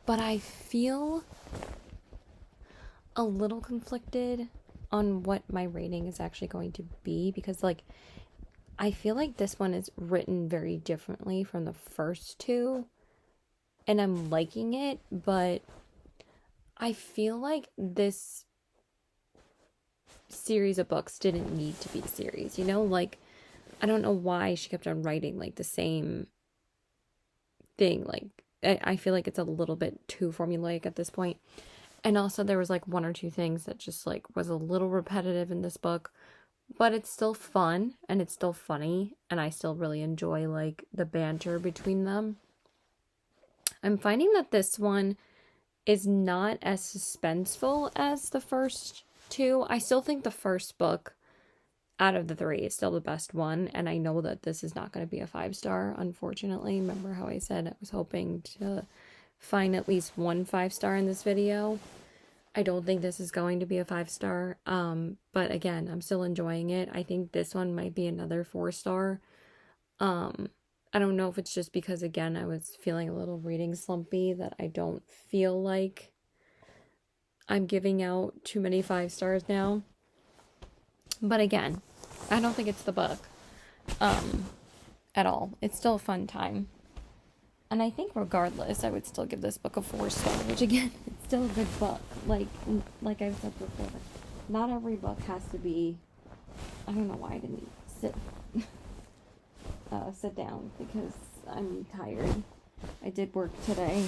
A: But I feel a little conflicted on what my rating is actually going to be because, like, I feel like this one is written very differently from the first 2, and I'm liking it, but I feel like this series of books didn't need to be a series, you know? Like, I don't know why she kept on writing, like, the same thing. Like, I feel like it's a little bit too formulaic at this point. And also there was like 1 or 2 things that just like was a little repetitive in this book, but it's still fun and it's still funny and I still really enjoy like the banter between them. I'm finding that this one is not as suspenseful as the first 2. I still think the first book out of the 3 is still the best one, and I know that this is not going to be a 5-star, unfortunately. Remember how I said I was hoping to find at least 1 5-star in this video? I don't think this is going to be a 5-star, but again, I'm still enjoying it. I think this one might be another 4-star. I don't know if it's just because, again, I was feeling a little reading slumpy, that I don't feel like I'm giving out too many 5-stars now. But again, I don't think it's the book at all. It's still a fun time. And I think regardless, I would still give this book a 4-star, which again, it's still a good book. Like I've said before, not every book has to be, I don't know why I didn't sit down because I'm tired. I did work today.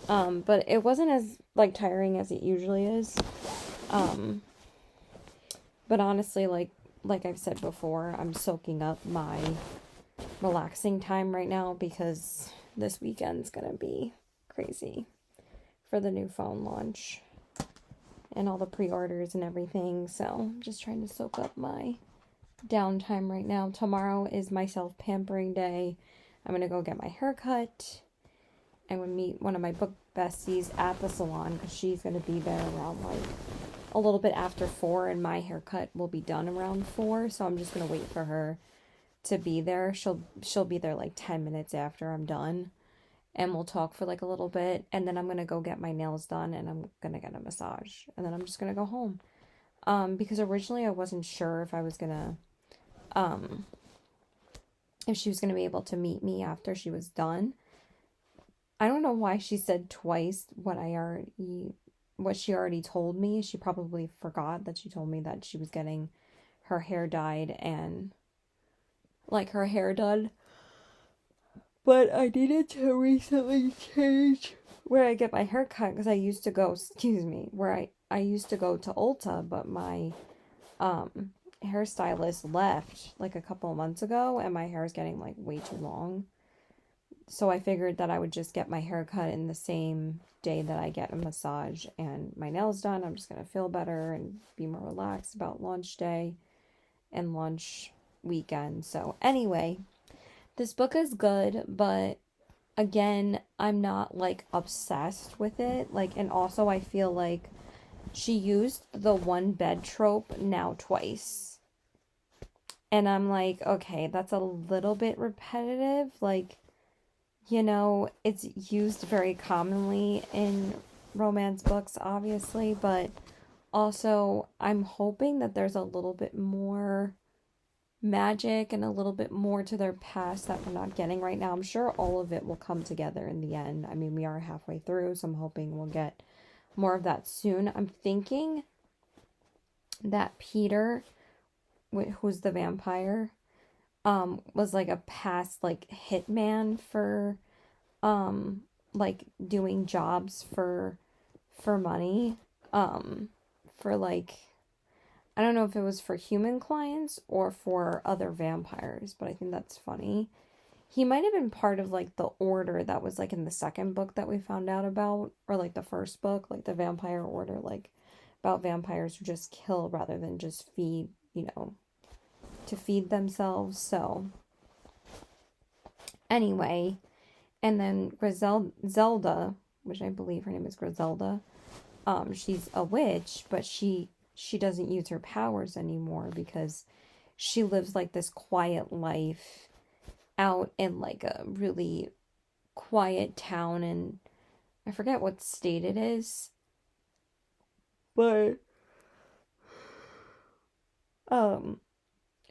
A: But it wasn't as like tiring as it usually is. But honestly, like I've said before, I'm soaking up my relaxing time right now because this weekend's gonna be crazy for the new phone launch and all the pre-orders and everything. So I'm just trying to soak up my downtime right now. Tomorrow is my self-pampering day. I'm gonna go get my hair cut. I'm gonna meet one of my book besties at the salon because she's gonna be there around like a little bit after 4, and my haircut will be done around 4, so I'm just gonna wait for her to be there. She'll be there like 10 minutes after I'm done, and we'll talk for like a little bit, and then I'm gonna go get my nails done, and I'm gonna get a massage, and then I'm just gonna go home. Because originally I wasn't sure if I was gonna, if she was gonna be able to meet me after she was done. I don't know why she said twice what she already told me. She probably forgot that she told me that she was getting her hair dyed and like her hair done. But I needed to recently change where I get my hair cut because I used to go, where I used to go to Ulta, but my hairstylist left like a couple of months ago and my hair is getting like way too long. So I figured that I would just get my hair cut in the same day that I get a massage and my nails done. I'm just going to feel better and be more relaxed about launch day and launch weekend. So anyway, this book is good, but again, I'm not like obsessed with it. Like, and also I feel like she used the one bed trope now twice. And I'm like, okay, that's a little bit repetitive. Like, it's used very commonly in romance books, obviously, but also I'm hoping that there's a little bit more magic and a little bit more to their past that we're not getting right now. I'm sure all of it will come together in the end. I mean, we are halfway through, so I'm hoping we'll get more of that soon. I'm thinking that Peter, who's the vampire, was like a past like hitman for like doing jobs for money, for like, I don't know if it was for human clients or for other vampires, but I think that's funny. He might have been part of like the order that was like in the second book that we found out about, or like the first book, like the vampire order, like about vampires who just kill rather than just feed, to feed themselves. So anyway, and then Zelda, which I believe her name is Griselda, she's a witch, but she doesn't use her powers anymore because she lives like this quiet life out in like a really quiet town, and I forget what state it is, but um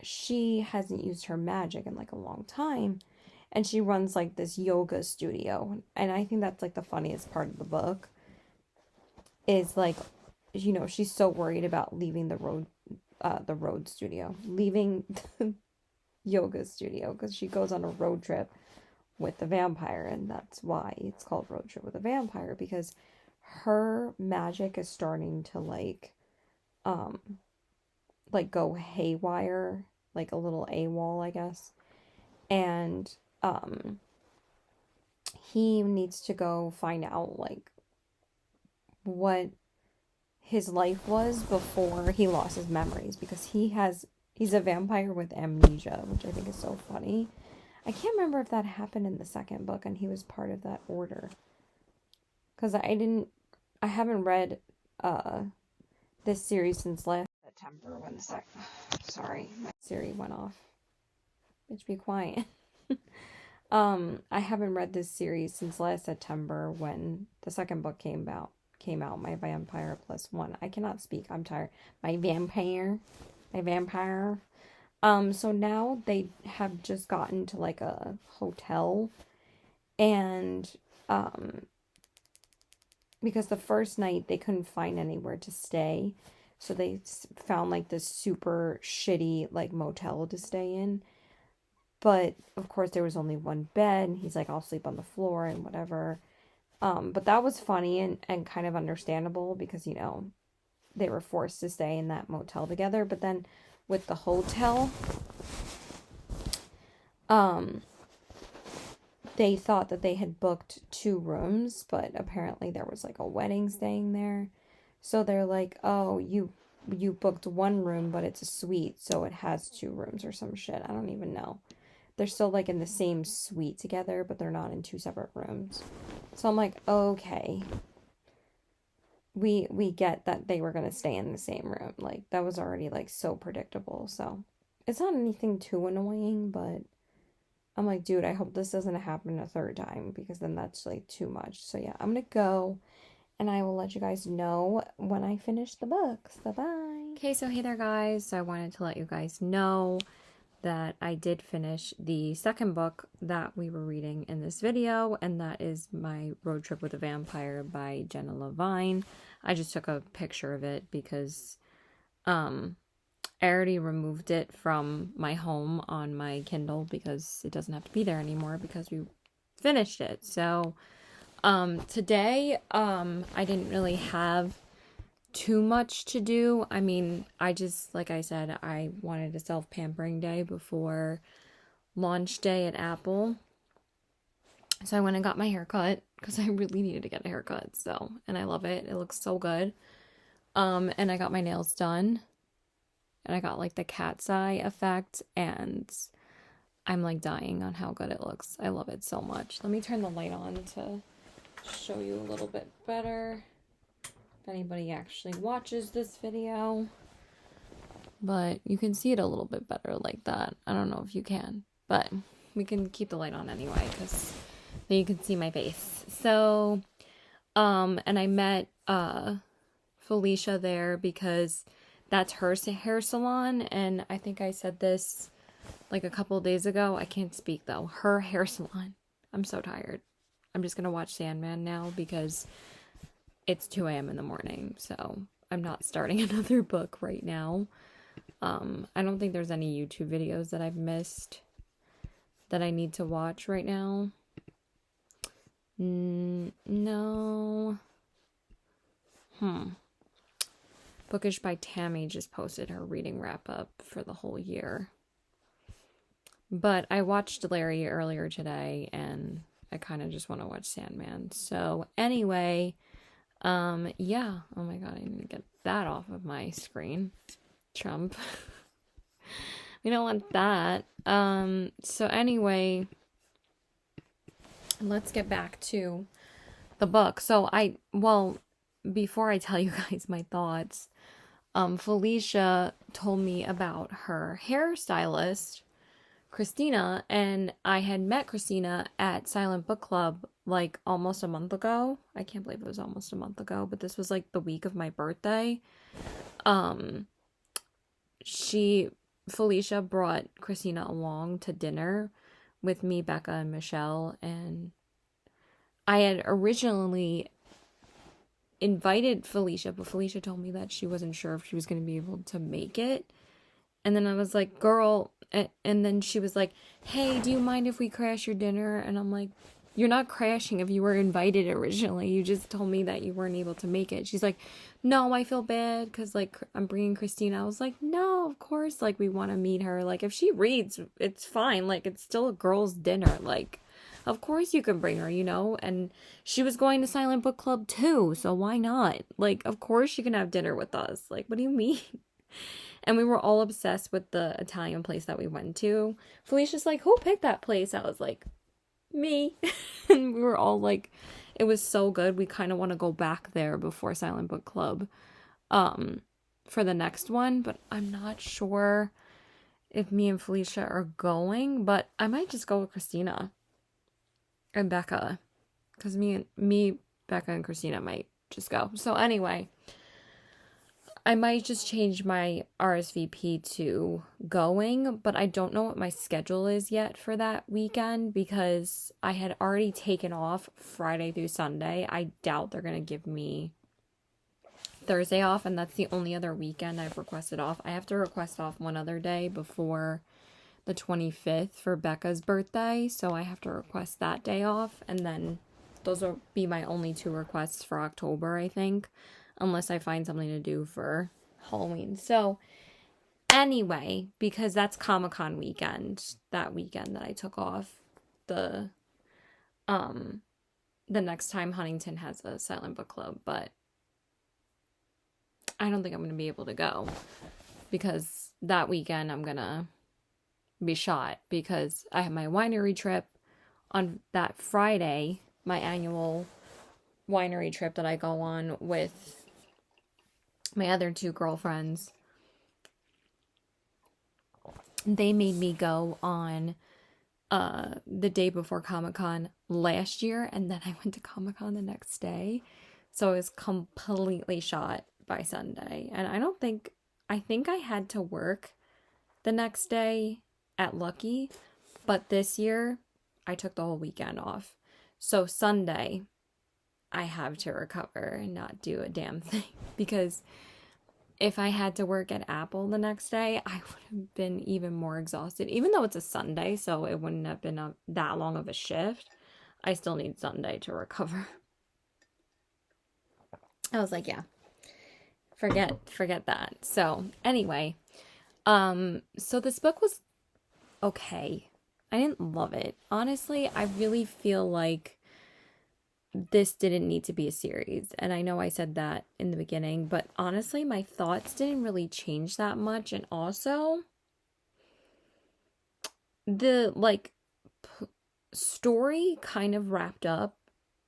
A: she hasn't used her magic in like a long time, and she runs like this yoga studio, and I think that's like the funniest part of the book is like, she's so worried about leaving the road studio, leaving the yoga studio, because she goes on a road trip with the vampire, and that's why it's called Road Trip with a Vampire, because her magic is starting to um go haywire, like a little AWOL, I guess. And he needs to go find out like what his life was before he lost his memories, because he's a vampire with amnesia, which I think is so funny. I can't remember if that happened in the second book and he was part of that order, because I haven't read this series since last September when sorry, my Siri went off. Bitch, be quiet. I haven't read this series since last September when the second book came out, My Vampire Plus One. I cannot speak. I'm tired. My vampire. So now they have just gotten to like a hotel, and because the first night they couldn't find anywhere to stay, so they found like this super shitty like motel to stay in. But of course there was only one bed, and he's like, I'll sleep on the floor and whatever. But that was funny and kind of understandable because, they were forced to stay in that motel together. But then with the hotel, they thought that they had booked 2 rooms, but apparently there was like a wedding staying there. So they're like, oh, you booked 1 room, but it's a suite, so it has 2 rooms or some shit. I don't even know. They're still like in the same suite together, but they're not in 2 separate rooms. So I'm like, okay. We get that they were gonna stay in the same room. Like, that was already like so predictable. So it's not anything too annoying, but I'm like, dude, I hope this doesn't happen a third time, because then that's like too much. So yeah, I'm gonna go, and I will let you guys know when I finish the books. Bye-bye. Okay, so hey there, guys. So I wanted to let you guys know that I did finish the second book that we were reading in this video, and that is My Road Trip with a Vampire by Jenna Levine. I just took a picture of it because I already removed it from my home on my Kindle because it doesn't have to be there anymore because we finished it. So today I didn't really have too much to do. I mean, I just, like I said, I wanted a self-pampering day before launch day at Apple. So I went and got my hair cut because I really needed to get a haircut. So, and I love it. It looks so good. And I got my nails done. And I got like the cat's eye effect, and I'm like dying on how good it looks. I love it so much. Let me turn the light on to show you a little bit better. If anybody actually watches this video. But you can see it a little bit better like that. I don't know if you can. But we can keep the light on anyway, because then you can see my face. So, and I met Felicia there because that's her hair salon. And I think I said this like a couple of days ago. I can't speak though. Her hair salon. I'm so tired. I'm just going to watch Sandman now because it's 2 a.m. in the morning. So I'm not starting another book right now. I don't think there's any YouTube videos that I've missed that I need to watch right now. No. Bookish by Tammy just posted her reading wrap up for the whole year. But I watched Larry earlier today and I kind of just want to watch Sandman. So anyway, yeah. Oh my god, I need to get that off of my screen. Trump. We don't want that. So anyway, let's get back to the book. So before I tell you guys my thoughts, Felicia told me about her hairstylist, Christina, and I had met Christina at Silent Book Club like almost a month ago. I can't believe it was almost a month ago, but this was like the week of my birthday. Felicia brought Christina along to dinner with me, Becca, and Michelle, and I had originally invited Felicia, but Felicia told me that she wasn't sure if she was going to be able to make it. And then I was like, girl, and then she was like, hey, do you mind if we crash your dinner? And I'm like, you're not crashing if you were invited originally. You just told me that you weren't able to make it. She's like, no, I feel bad because, like, I'm bringing Christina. I was like, no, of course, like, we want to meet her. Like, if she reads, it's fine. Like, it's still a girl's dinner. Like, of course you can bring her, you know? And she was going to Silent Book Club, too, so why not? Like, of course she can have dinner with us. Like, what do you mean? And we were all obsessed with the Italian place that we went to. Felicia's like, who picked that place? I was like, me. And we were all like, it was so good. We kind of want to go back there before Silent Book Club for the next one, but I'm not sure if me and Felicia are going, but I might just go with Christina and Becca, because me, Becca, and Christina might just go. So anyway, I might just change my RSVP to going, but I don't know what my schedule is yet for that weekend because I had already taken off Friday through Sunday. I doubt they're going to give me Thursday off, and that's the only other weekend I've requested off. I have to request off one other day before the 25th for Becca's birthday, so I have to request that day off, and then those will be my only 2 requests for October, I think. Unless I find something to do for Halloween. So, anyway, because that's Comic-Con weekend, that weekend that I took off, the next time Huntington has a Silent Book Club, but I don't think I'm going to be able to go because that weekend I'm going to be shot because I have my winery trip on that Friday, my annual winery trip that I go on with my other 2 girlfriends. They made me go on the day before Comic-Con last year, and then I went to Comic-Con the next day. So I was completely shot by Sunday. And I think I had to work the next day at Lucky, but this year I took the whole weekend off. So Sunday I have to recover and not do a damn thing because if I had to work at Apple the next day, I would have been even more exhausted. Even though it's a Sunday, so it wouldn't have been that long of a shift, I still need Sunday to recover. I was like, yeah, forget that. So anyway, so this book was okay. I didn't love it. Honestly, I really feel like this didn't need to be a series. And I know I said that in the beginning, but honestly, my thoughts didn't really change that much. And also, the story kind of wrapped up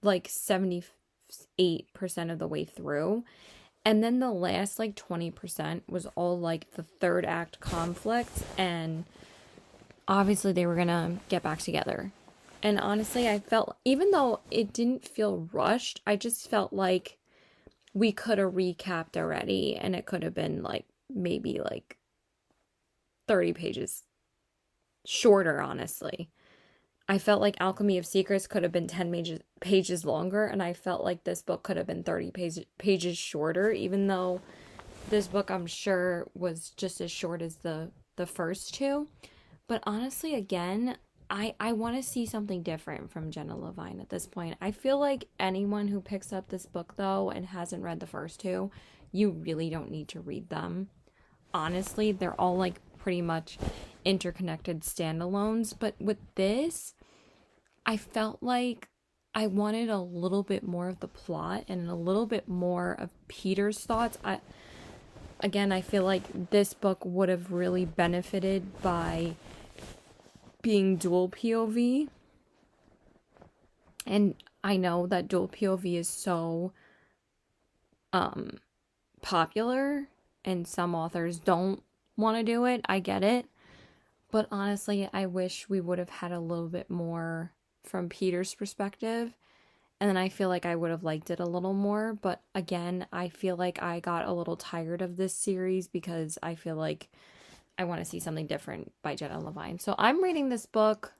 A: like 78% of the way through. And then the last like 20% was all like the third act conflict, and obviously they were gonna get back together. And honestly, I felt, even though it didn't feel rushed, I just felt like we could have recapped already, and it could have been like maybe like 30 pages shorter, honestly. I felt like Alchemy of Secrets could have been 10 pages longer, and I felt like this book could have been 30 pages shorter, even though this book, I'm sure, was just as short as the first two. But honestly, again, I want to see something different from Jenna Levine at this point. I feel like anyone who picks up this book, though, and hasn't read the first two, you really don't need to read them. Honestly, they're all like pretty much interconnected standalones. But with this, I felt like I wanted a little bit more of the plot and a little bit more of Peter's thoughts. I feel like this book would have really benefited by being dual POV. And I know that dual POV is so popular, and some authors don't want to do it. I get it. But honestly, I wish we would have had a little bit more from Peter's perspective. And then I feel like I would have liked it a little more. But again, I feel like I got a little tired of this series because I feel like I want to see something different by Jenna Levine. So I'm reading this book.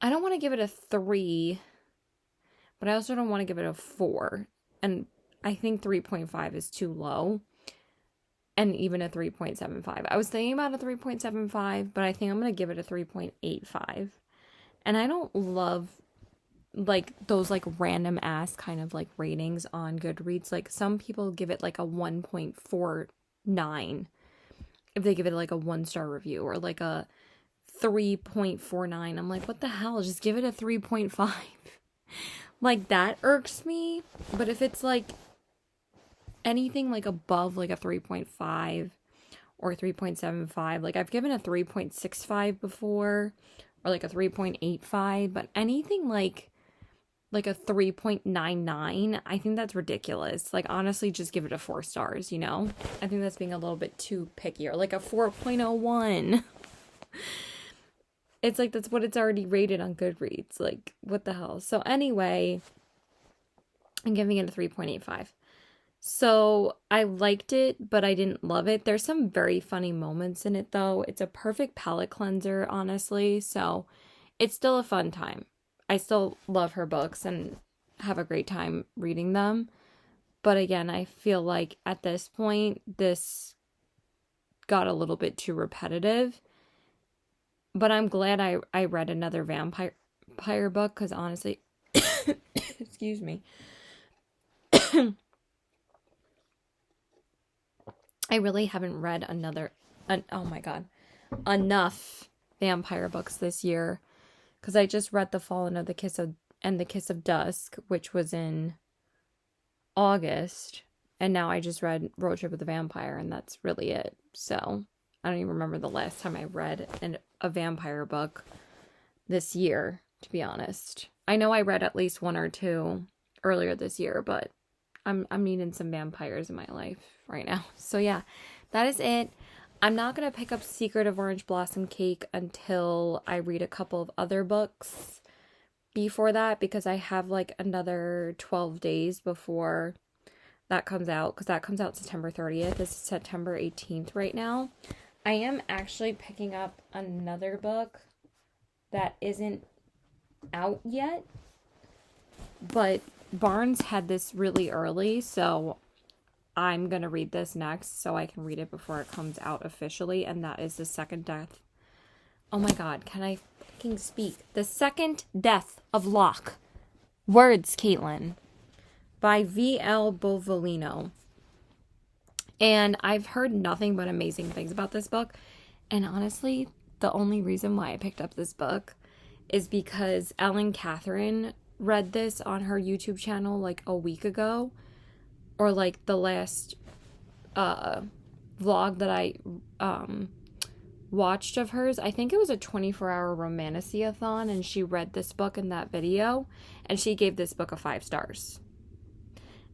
A: I don't want to give it a 3, but I also don't want to give it a 4. And I think 3.5 is too low. And even a 3.75. I was thinking about a 3.75, but I think I'm going to give it a 3.85. And I don't love like those like random ass kind of like ratings on Goodreads. Like some people give it like a 1.49 if they give it like a 1-star review, or like a 3.49. I'm like, what the hell? Just give it a 3.5. Like that irks me. But if it's like anything like above like a 3.5 or 3.75, like I've given a 3.65 before, or like a 3.85, but anything like a 3.99, I think that's ridiculous. Like honestly, just give it a 4 stars, you know? I think that's being a little bit too picky. Or like a 4.01. It's like that's what it's already rated on Goodreads. Like what the hell? So anyway, I'm giving it a 3.85. So I liked it, but I didn't love it. There's some very funny moments in it, though. It's a perfect palate cleanser, honestly. So it's still a fun time. I still love her books and have a great time reading them. But again, I feel like at this point, this got a little bit too repetitive. But I'm glad I read another vampire book, because honestly, excuse me. I really haven't read enough vampire books this year, because I just read The Fallen of the Kiss of Dusk, which was in August, and now I just read Road Trip with the Vampire, and that's really it. So I don't even remember the last time I read a vampire book this year, to be honest. I know I read at least 1 or 2 earlier this year, but I'm needing some vampires in my life right now. So yeah, that is it. I'm not going to pick up Secret of Orange Blossom Cake until I read a couple of other books before that, because I have like another 12 days before that comes out, because that comes out September 30th. This is September 18th right now. I am actually picking up another book that isn't out yet, but Barnes had this really early, so I'm going to read this next so I can read it before it comes out officially, and that is The Second Death. Oh my god, can I fucking speak? The Second Death of Locke. Words, Caitlin. By V.L. Bovalino. And I've heard nothing but amazing things about this book, and honestly, the only reason why I picked up this book is because Ellen Catherine read this on her YouTube channel like a week ago, or like the last vlog that I watched of hers. I think it was a 24-hour romantasy-a-thon, and she read this book in that video, and she gave this book a 5 stars.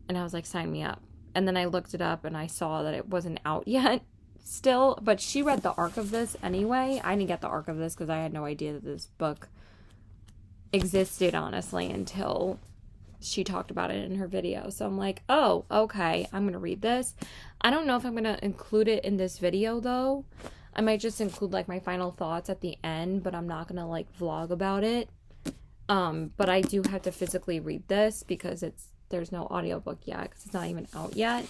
A: And I was like, sign me up. And then I looked it up and I saw that it wasn't out yet still, but she read the arc of this anyway. I didn't get the arc of this because I had no idea that this book existed, honestly, until she talked about it in her video. So I'm like, oh, okay, I'm going to read this. I don't know if I'm going to include it in this video, though. I might just include, like, my final thoughts at the end, but I'm not going to, like, vlog about it. But I do have to physically read this because there's no audiobook yet because it's not even out yet.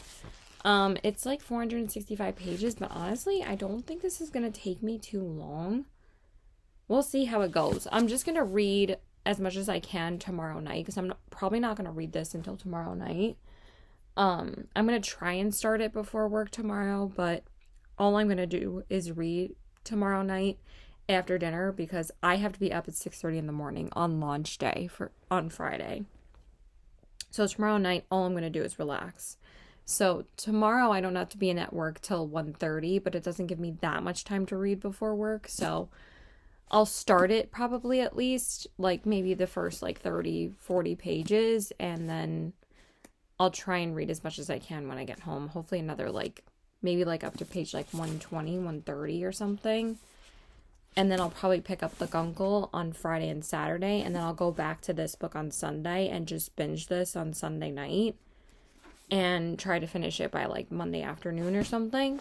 A: It's like 465 pages, but honestly, I don't think this is going to take me too long. We'll see how it goes. I'm just going to read as much as I can tomorrow night because I'm probably not going to read this until tomorrow night. I'm going to try and start it before work tomorrow, but all I'm going to do is read tomorrow night after dinner because I have to be up at 6:30 in the morning on launch day on Friday. So tomorrow night, all I'm going to do is relax. So tomorrow, I don't have to be in at work till 1:30, but it doesn't give me that much time to read before work. So I'll start it probably at least, like maybe the first like 30, 40 pages. And then I'll try and read as much as I can when I get home. Hopefully another like, maybe like up to page like 120, 130 or something. And then I'll probably pick up The Guncle on Friday and Saturday. And then I'll go back to this book on Sunday and just binge this on Sunday night. And try to finish it by like Monday afternoon or something.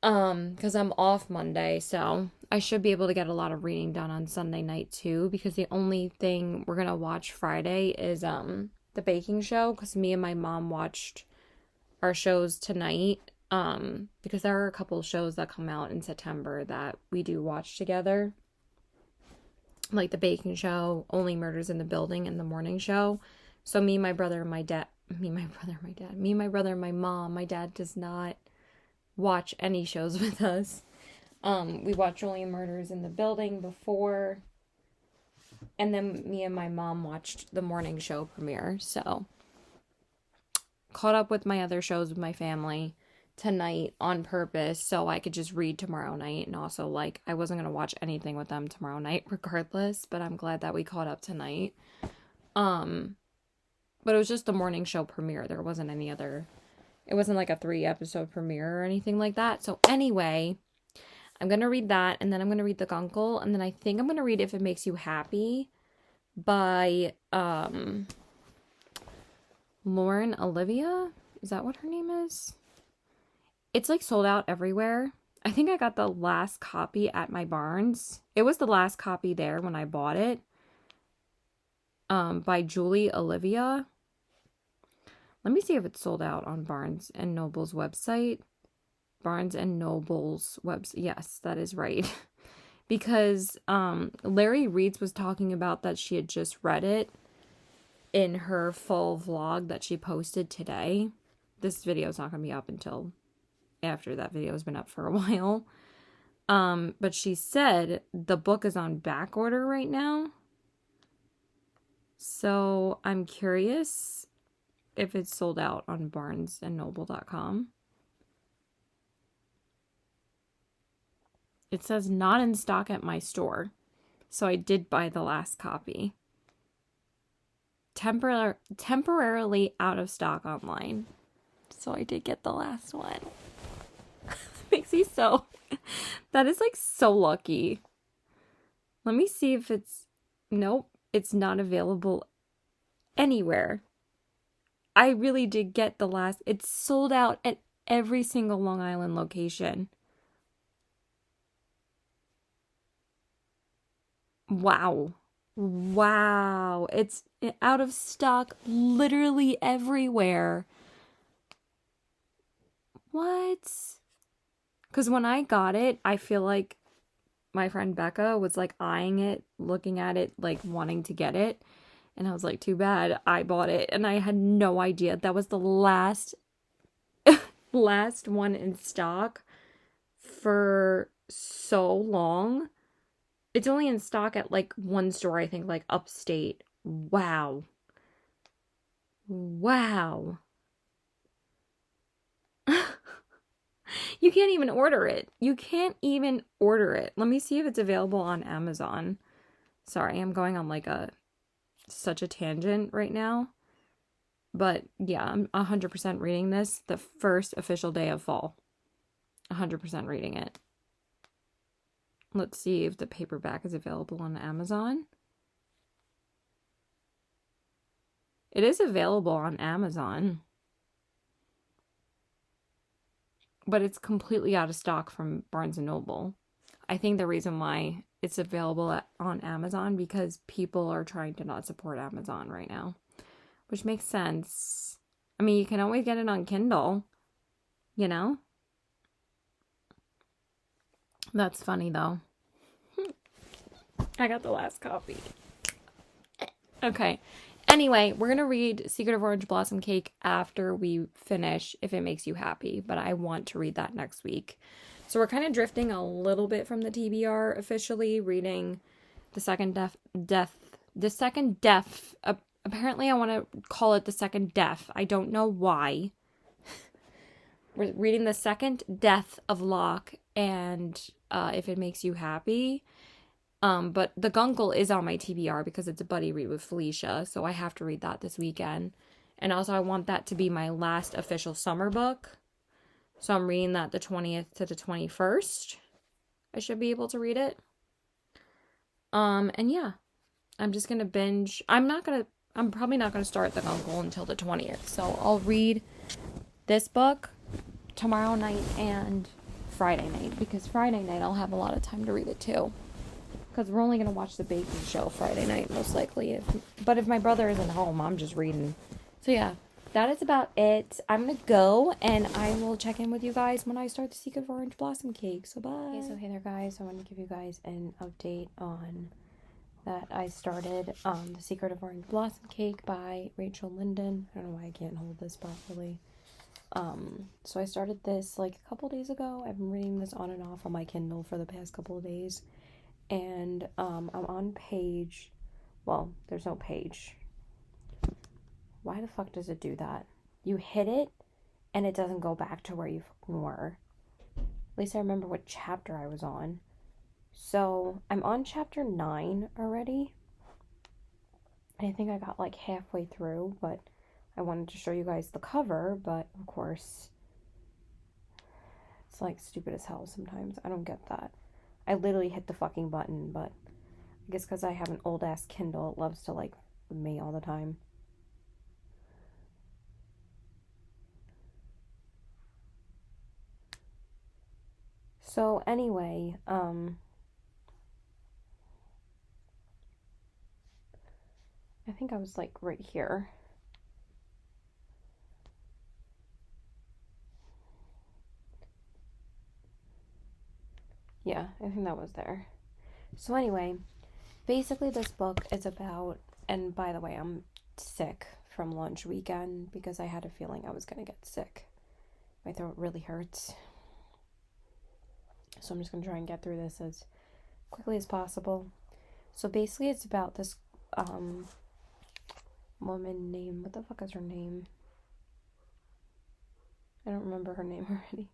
A: Because I'm off Monday. So I should be able to get a lot of reading done on Sunday night too. Because the only thing we're going to watch Friday is the baking show. Because me and my mom watched our shows tonight. Because there are a couple shows that come out in September that we do watch together. Like the baking show, Only Murders in the Building, and the morning show. So me, my brother, and my mom. My dad does not watch any shows with us. We watched Only Murders in the Building before. And then me and my mom watched the morning show premiere. So caught up with my other shows with my family tonight on purpose so I could just read tomorrow night. And also, like, I wasn't going to watch anything with them tomorrow night regardless, but I'm glad that we caught up tonight. But it was just the morning show premiere. There wasn't any other, it wasn't like a 3-episode premiere or anything like that. So anyway, I'm going to read that, and then I'm going to read The Guncle, and then I think I'm going to read If It Makes You Happy by Lauren Olivia. Is that what her name is? It's like sold out everywhere. I think I got the last copy at my Barnes. It was the last copy there when I bought it. By Julie Olivia. Let me see if it's sold out on Barnes and Noble's website. Barnes and Noble's website. Yes, that is right. Because Larry Reeds was talking about that she had just read it in her full vlog that she posted today. This video is not going to be up until after that video has been up for a while. But she said the book is on back order right now. So I'm curious if it's sold out on barnesandnoble.com. It says not in stock at my store. So I did buy the last copy. Temporarily out of stock online. So I did get the last one. Makes me so... That is like so lucky. Let me see if it's... Nope. It's not available anywhere. I really did get the last... It's sold out at every single Long Island location. Wow. Wow. It's out of stock literally everywhere. What? Because when I got it, I feel like my friend Becca was like eyeing it, looking at it, like wanting to get it. And I was like, too bad, I bought it. And I had no idea. That was the last one in stock for so long. It's only in stock at like one store, I think, like upstate. Wow. Wow. You can't even order it. You can't even order it. Let me see if it's available on Amazon. Sorry, I'm going on like such a tangent right now. But yeah, I'm 100% reading this the first official day of fall. 100% reading it. Let's see if the paperback is available on Amazon. It is available on Amazon. But it's completely out of stock from Barnes & Noble. I think the reason why it's available on Amazon because people are trying to not support Amazon right now. Which makes sense. I mean, you can always get it on Kindle. You know? That's funny, though. I got the last copy. Okay. Anyway, we're going to read Secret of Orange Blossom Cake after we finish If It Makes You Happy, but I want to read that next week. So we're kind of drifting a little bit from the TBR officially, reading the second death. Apparently I want to call it the second death. I don't know why. We're reading the second death of Locke and If It Makes You Happy. But The Guncle is on my TBR because it's a buddy read with Felicia, so I have to read that this weekend. And also I want that to be my last official summer book. So I'm reading that the 20th to the 21st. I should be able to read it. And yeah, I'm just going to binge. I'm probably not going to start The Guncle until the 20th. So I'll read this book tomorrow night and Friday night, because Friday night I'll have a lot of time to read it too. Because we're only going to watch the baking show Friday night, most likely. But if my brother isn't home, I'm just reading. So yeah, that is about it. I'm going to go, and I will check in with you guys when I start the Secret of Orange Blossom Cake. So bye. Okay, so hey there, guys. I want to give you guys an update on that I started The Secret of Orange Blossom Cake by Rachel Linden. I don't know why I can't hold this properly. So I started this like a couple days ago. I've been reading this on and off on my Kindle for the past couple of days. And I'm on page, well, there's no page. Why the fuck does it do that? You hit it and it doesn't go back to where you fucking were. At least I remember what chapter I was on. So I'm on chapter 9 already. I think I got like halfway through, but I wanted to show you guys the cover, but of course it's like stupid as hell sometimes. I don't get that. I literally hit the fucking button, but I guess because I have an old ass Kindle, it loves to like me all the time. So anyway, I think I was like right here. Yeah, I think that was there. So anyway, basically this book is about, and by the way, I'm sick from launch weekend because I had a feeling I was going to get sick. My throat really hurts. So I'm just going to try and get through this as quickly as possible. So basically it's about this woman named, what the fuck is her name? I don't remember her name already.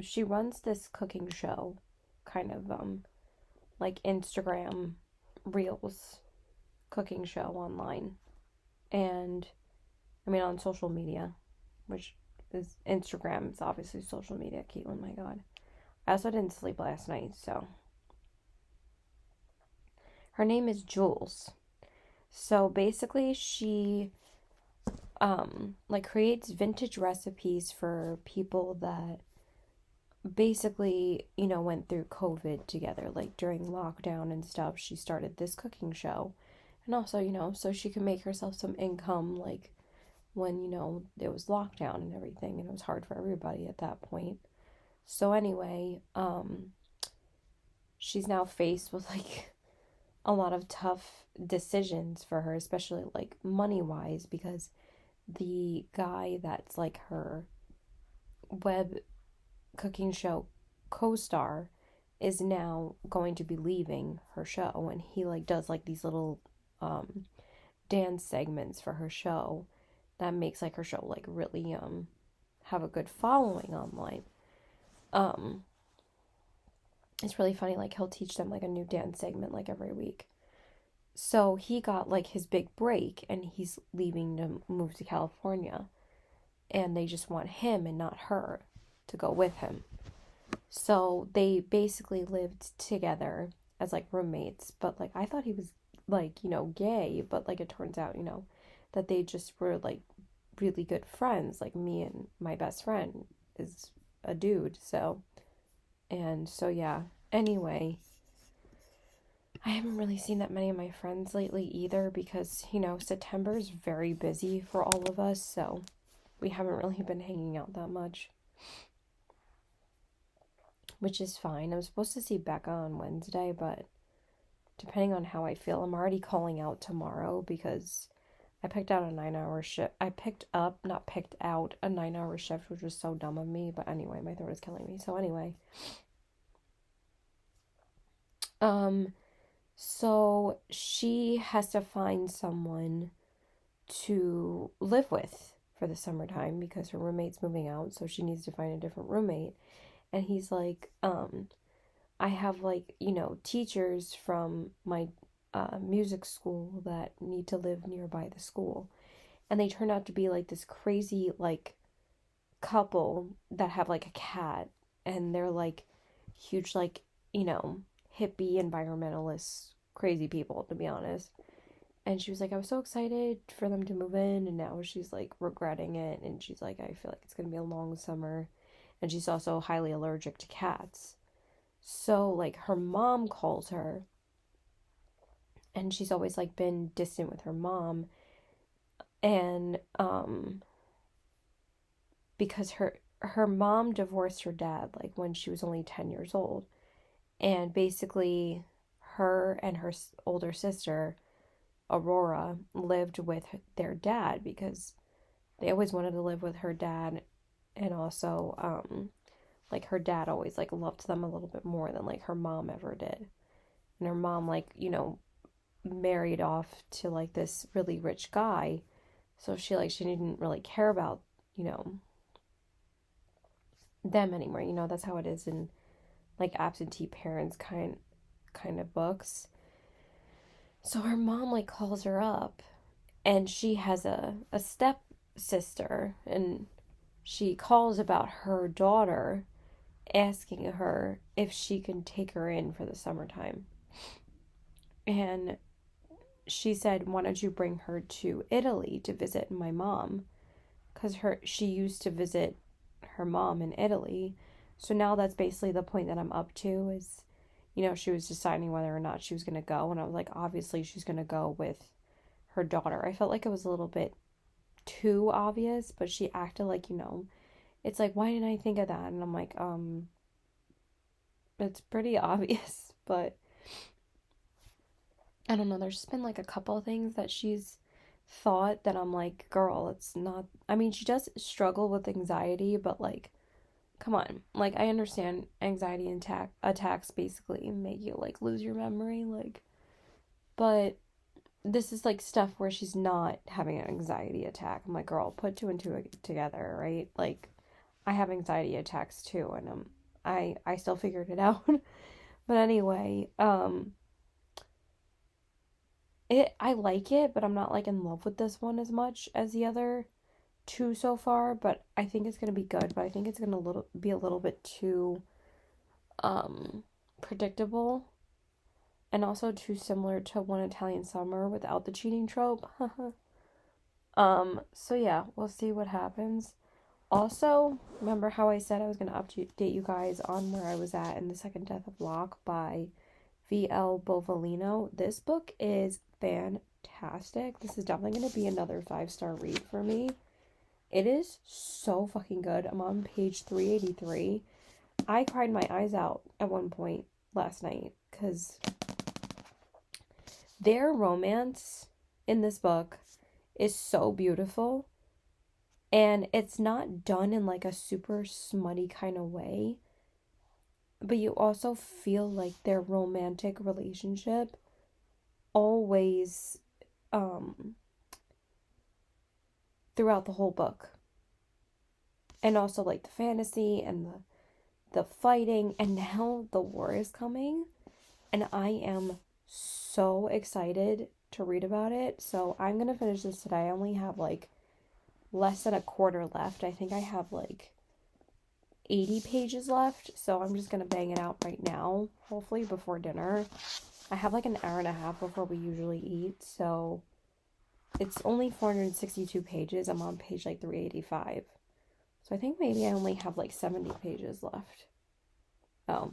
A: She runs this cooking show, kind of, like Instagram Reels cooking show online. And, I mean, on social media, which is Instagram. It's obviously social media, Caitlin, my God. I also didn't sleep last night, so. Her name is Jules. So, basically, she, like, creates vintage recipes for people that basically, you know, went through COVID together, like during lockdown and stuff. She started this cooking show, and also, you know, so she could make herself some income, like when, you know, there was lockdown and everything, and it was hard for everybody at that point. So anyway, she's now faced with like a lot of tough decisions for her, especially like money wise, because the guy that's like her web cooking show co-star is now going to be leaving her show, and he like does like these little dance segments for her show that makes like her show like really have a good following online. It's really funny, like he'll teach them like a new dance segment like every week. So he got like his big break and he's leaving to move to California, and they just want him and not her to go with him. So they basically lived together as like roommates, but like I thought he was like, gay, but like it turns out, that they just were like really good friends. Like me and my best friend is a dude, so yeah. Anyway, I haven't really seen that many of my friends lately either because, September is very busy for all of us, so we haven't really been hanging out that much. Which is fine. I'm supposed to see Becca on Wednesday, but depending on how I feel, I'm already calling out tomorrow because I picked out a 9-hour shift. I not picked out a 9-hour shift, which was so dumb of me. But anyway, my throat is killing me. So anyway. So she has to find someone to live with for the summertime because her roommate's moving out. So she needs to find a different roommate. And he's like, I have like, teachers from my music school that need to live nearby the school. And they turn out to be like this crazy like couple that have like a cat, and they're like huge like, hippie environmentalist crazy people, to be honest. And she was like, I was so excited for them to move in, and now she's like regretting it, and she's like, I feel like it's gonna be a long summer. And she's also highly allergic to cats. So, like, her mom calls her, and she's always, like, been distant with her mom, and, because her mom divorced her dad, like, when she was only 10 years old, and basically, her and her older sister, Aurora, lived with their dad, because they always wanted to live with her dad, and also, like, her dad always, like, loved them a little bit more than, like, her mom ever did. And her mom, like, married off to, like, this really rich guy. So she didn't really care about, them anymore. That's how it is in, like, absentee parents kind of books. So her mom, like, calls her up. And she has a step sister. And she calls about her daughter, asking her if she can take her in for the summertime. And she said, why don't you bring her to Italy to visit my mom? Because she used to visit her mom in Italy. So now that's basically the point that I'm up to is, she was deciding whether or not she was going to go. And I was like, obviously she's going to go with her daughter. I felt like it was a little bit too obvious, but she acted like, it's like, why didn't I think of that? And I'm like, it's pretty obvious, but I don't know. There's just been like a couple of things that she's thought that I'm like, girl, it's not. I mean, she does struggle with anxiety, but like, come on. Like, I understand anxiety and attacks basically make you like lose your memory, like, but this is like stuff where she's not having an anxiety attack. I'm like, girl, put two and two together, right? Like, I have anxiety attacks too, and I still figured it out. But anyway, I like it, but I'm not like in love with this one as much as the other two so far. But I think it's gonna be good. But I think it's gonna be a little bit too predictable, and also too similar to One Italian Summer without the cheating trope. So yeah, we'll see what happens. Also, remember how I said I was gonna update you guys on where I was at in The Second Death of Locke by V.L. Bovalino. This book is fantastic. This is definitely going to be another 5-star read for me. It is so fucking good. I'm on page 383. I cried my eyes out at one point last night because their romance in this book is so beautiful, and it's not done in like a super smutty kind of way, but you also feel like their romantic relationship always throughout the whole book. And also like the fantasy and the fighting, and now the war is coming, and I am so excited to read about it. So I'm gonna finish this today. I only have like less than a quarter left. I think I have like 80 pages left, so I'm just gonna bang it out right now, hopefully before dinner. I have like an hour and a half before we usually eat, so it's only 462 pages. I'm on page like 385. So I think maybe I only have like 70 pages left. Oh.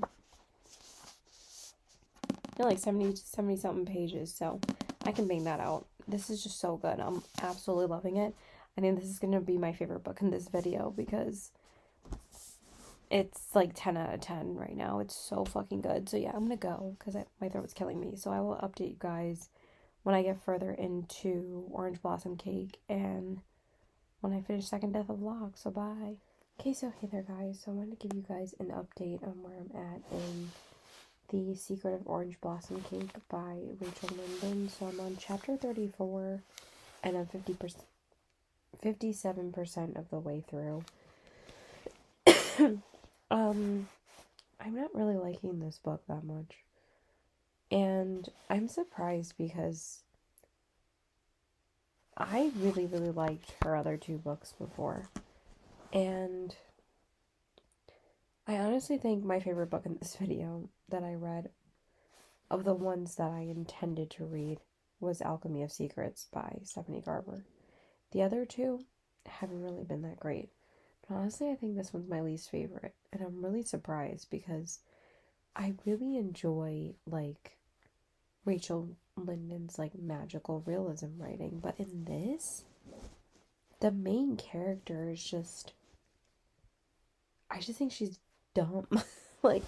A: Yeah, like 70 something pages, so I can bang that out. This is just so good. I'm absolutely loving it. I think this is going to be my favorite book in this video because it's like 10 out of 10 right now. It's so fucking good. So yeah, I'm going to go because my throat's killing me. So I will update you guys when I get further into Orange Blossom Cake and when I finish Second Death of Locke. So bye. Okay, so hey there guys. So I wanted to give you guys an update on where I'm at in The Secret of Orange Blossom Cake by Rachel Linden. So I'm on chapter 34 and I'm 57% of the way through. I'm not really liking this book that much. And I'm surprised because I really, really liked her other two books before. And I honestly think my favorite book in this video that I read, of the ones that I intended to read, was Alchemy of Secrets by Stephanie Garber. The other two haven't really been that great. But honestly, I think this one's my least favorite. And I'm really surprised because I really enjoy, like, Rachel Linden's, like, magical realism writing. But in this, the main character is just... I just think she's dumb. Like,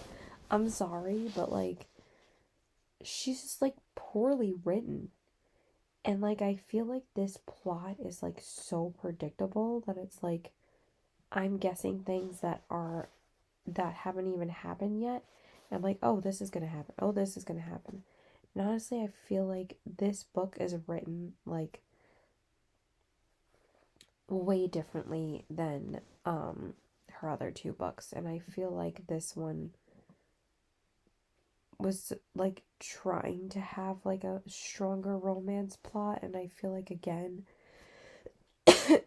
A: I'm sorry, but, like, she's just, like, poorly written. And, like, I feel like this plot is, like, so predictable that it's, like, I'm guessing things that haven't even happened yet. And I'm like, oh, this is gonna happen. Oh, this is gonna happen. And honestly, I feel like this book is written, like, way differently than, her other two books. And I feel like this one was like trying to have like a stronger romance plot, and I feel like again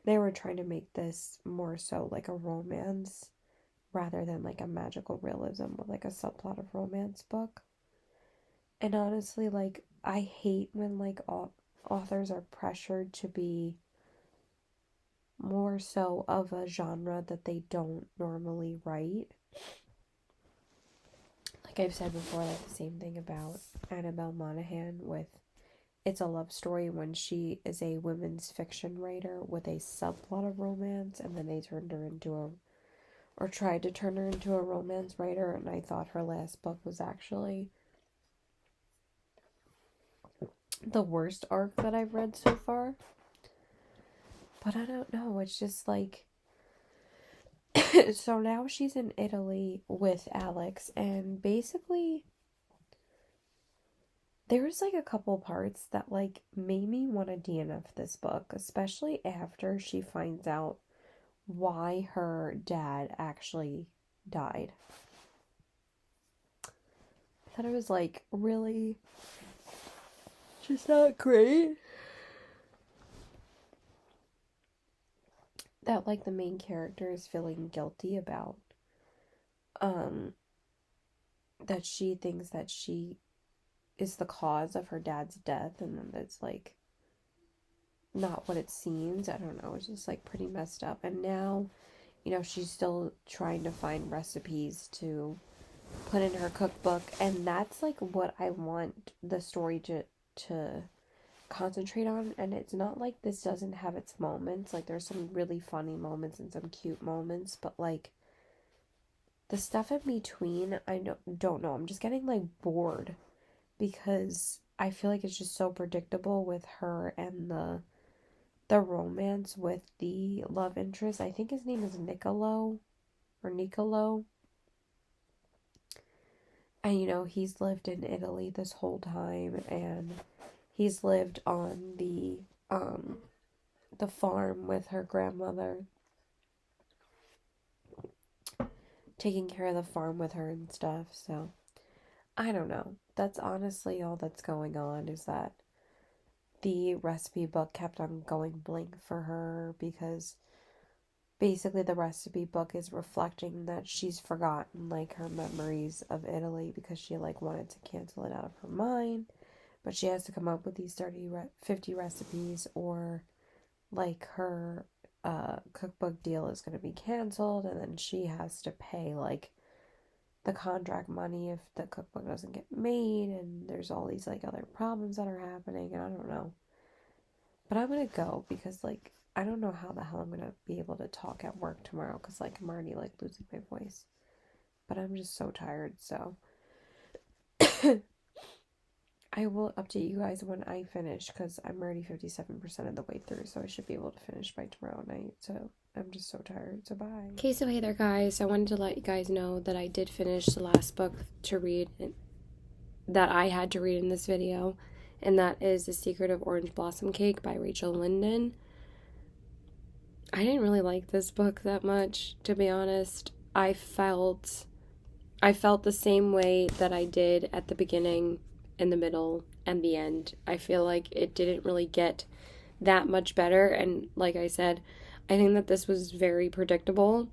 A: they were trying to make this more so like a romance rather than like a magical realism with like a subplot of romance book. And honestly, like, I hate when like authors are pressured to be more so of a genre that they don't normally write. Like I've said before, like the same thing about Annabelle Monaghan with It's a Love Story, when she is a women's fiction writer with a subplot of romance, and then they turned her into or tried to turn her into a romance writer, and I thought her last book was actually the worst arc that I've read so far. But I don't know, it's just like... So now she's in Italy with Alex, and basically there's like a couple parts that like made me want to DNF this book, especially after she finds out why her dad actually died. I thought it was like really just not great that like the main character is feeling guilty about that she thinks that she is the cause of her dad's death, and then that's like not what it seems. I don't know, it's just like pretty messed up. And now, you know, she's still trying to find recipes to put in her cookbook, and that's like what I want the story to concentrate on. And it's not like this doesn't have its moments, like there's some really funny moments and some cute moments, but like the stuff in between, I don't know, I'm just getting like bored because I feel like it's just so predictable with her and the romance with the love interest. I think his name is Nicolo. And, you know, he's lived in Italy this whole time, and he's lived on the farm with her grandmother.
B: taking care of the farm with her and stuff. So I don't know. That's honestly all that's going on, is that the recipe book kept on going blank for her, because basically the recipe book is reflecting that she's forgotten like her memories of Italy, because she like wanted to cancel it out of her mind, but she has to come up with these 50 recipes, or like her cookbook deal is going to be canceled, and then she has to pay like the contract money if the cookbook doesn't get made, and there's all these like other problems that are happening, and I don't know. But I'm gonna go because like I don't know how the hell I'm gonna be able to talk at work tomorrow, because like I'm already like losing my voice. But I'm just so tired, so I will update you guys when I finish, because I'm already 57% of the way through, so I should be able to finish by tomorrow night. So I'm just so tired, so bye.
A: Okay, so hey there, guys. I wanted to let you guys know that I did finish the last book to read that I had to read in this video, and that is The Secret of Orange Blossom Cake by Rachel Linden. I didn't really like this book that much, to be honest. I felt the same way that I did at the beginning, in the middle, and the end. I feel like it didn't really get that much better, and like I said, I think that this was very predictable.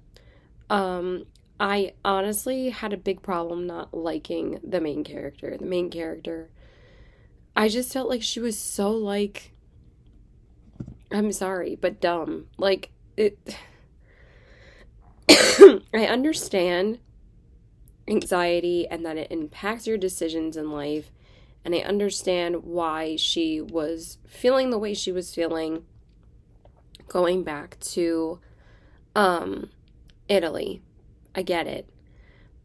A: I honestly had a big problem not liking the main character. The main character, I just felt like she was so like, I'm sorry, but dumb. Like, it, I understand anxiety and that it impacts your decisions in life, and I understand why she was feeling the way she was feeling going back to Italy. I get it.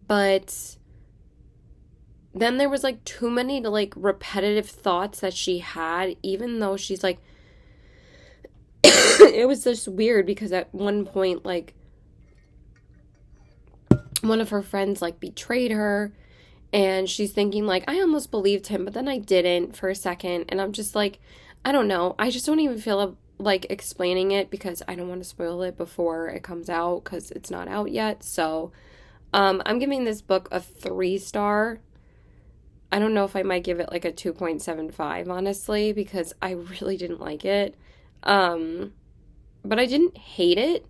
A: But then there was like too many like repetitive thoughts that she had, even though she's like it was just weird, because at one point like one of her friends like betrayed her, and she's thinking like, I almost believed him, but then I didn't for a second, and I'm just like, I don't know. I just don't even feel like explaining it, because I don't want to spoil it before it comes out, because it's not out yet. So I'm giving this book a 3-star. I don't know if I might give it like a 2.75, honestly, because I really didn't like it. But I didn't hate it.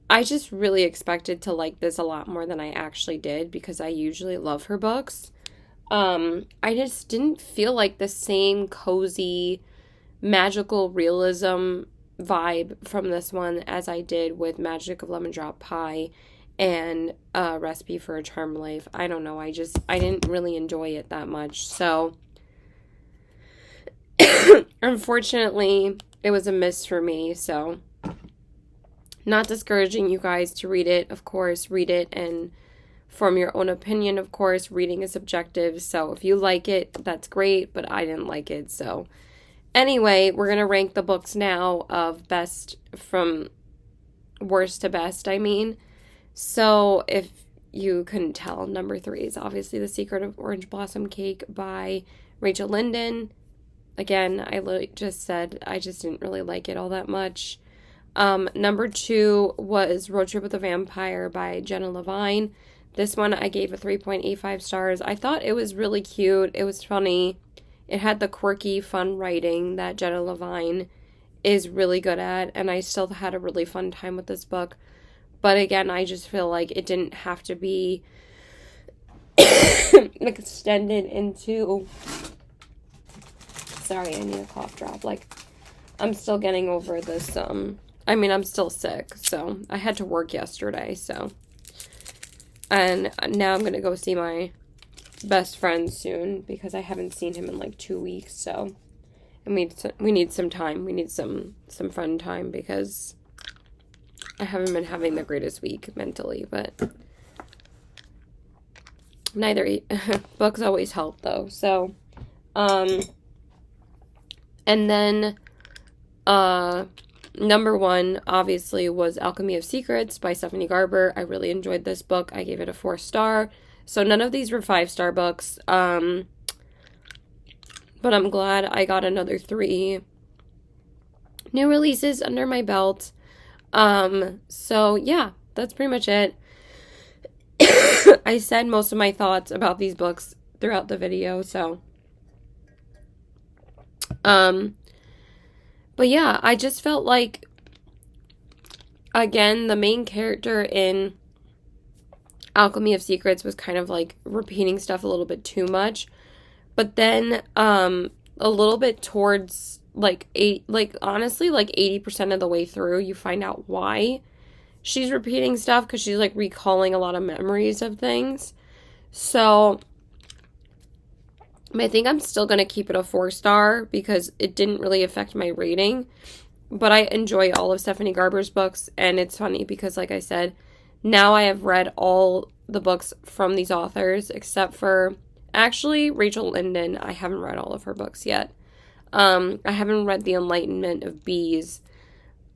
A: I just really expected to like this a lot more than I actually did, because I usually love her books. I just didn't feel like the same cozy, magical realism vibe from this one as I did with Magic of Lemon Drop Pie and Recipe for a Charmed Life. I don't know. I didn't really enjoy it that much. So, unfortunately, it was a miss for me. So, not discouraging you guys to read it. Of course, read it and form your own opinion. Of course, reading is subjective. So, if you like it, that's great. But I didn't like it. So, anyway, we're going to rank the books now of best from worst to best, I mean. So, if you couldn't tell, number 3 is obviously The Secret of Orange Blossom Cake by Rachel Linden. Again, I just said I just didn't really like it all that much. Number 2 was Road Trip with a Vampire by Jenna Levine. This one I gave a 3.85 stars. I thought it was really cute. It was funny. It had the quirky, fun writing that Jenna Levine is really good at, and I still had a really fun time with this book. But again, I just feel like it didn't have to be extended into... Sorry, I need a cough drop. Like, I'm still getting over this, I'm still sick, so I had to work yesterday, so. And now I'm gonna go see my best friend soon, because I haven't seen him in like 2 weeks, so. And we need some time. We need some fun time, because I haven't been having the greatest week mentally, but books always help though. So, and then, number 1 obviously was Alchemy of Secrets by Stephanie Garber. I really enjoyed this book. I gave it a 4-star. So none of these were 5-star books. But I'm glad I got another 3 new releases under my belt. So yeah, that's pretty much it.
B: I said most of my thoughts about these books throughout the video, so but yeah, I just felt like, again, the main character in Alchemy of Secrets was kind of like repeating stuff a little bit too much. But then a little bit towards honestly, like 80% of the way through, you find out why she's repeating stuff, because she's like recalling a lot of memories of things. So I think I'm still going to keep it a 4-star because it didn't really affect my rating. But I enjoy all of Stephanie Garber's books, and it's funny because, like I said, now I have read all the books from these authors except for, actually, Rachel Linden. I haven't read all of her books yet. I haven't read The Enlightenment of Bees.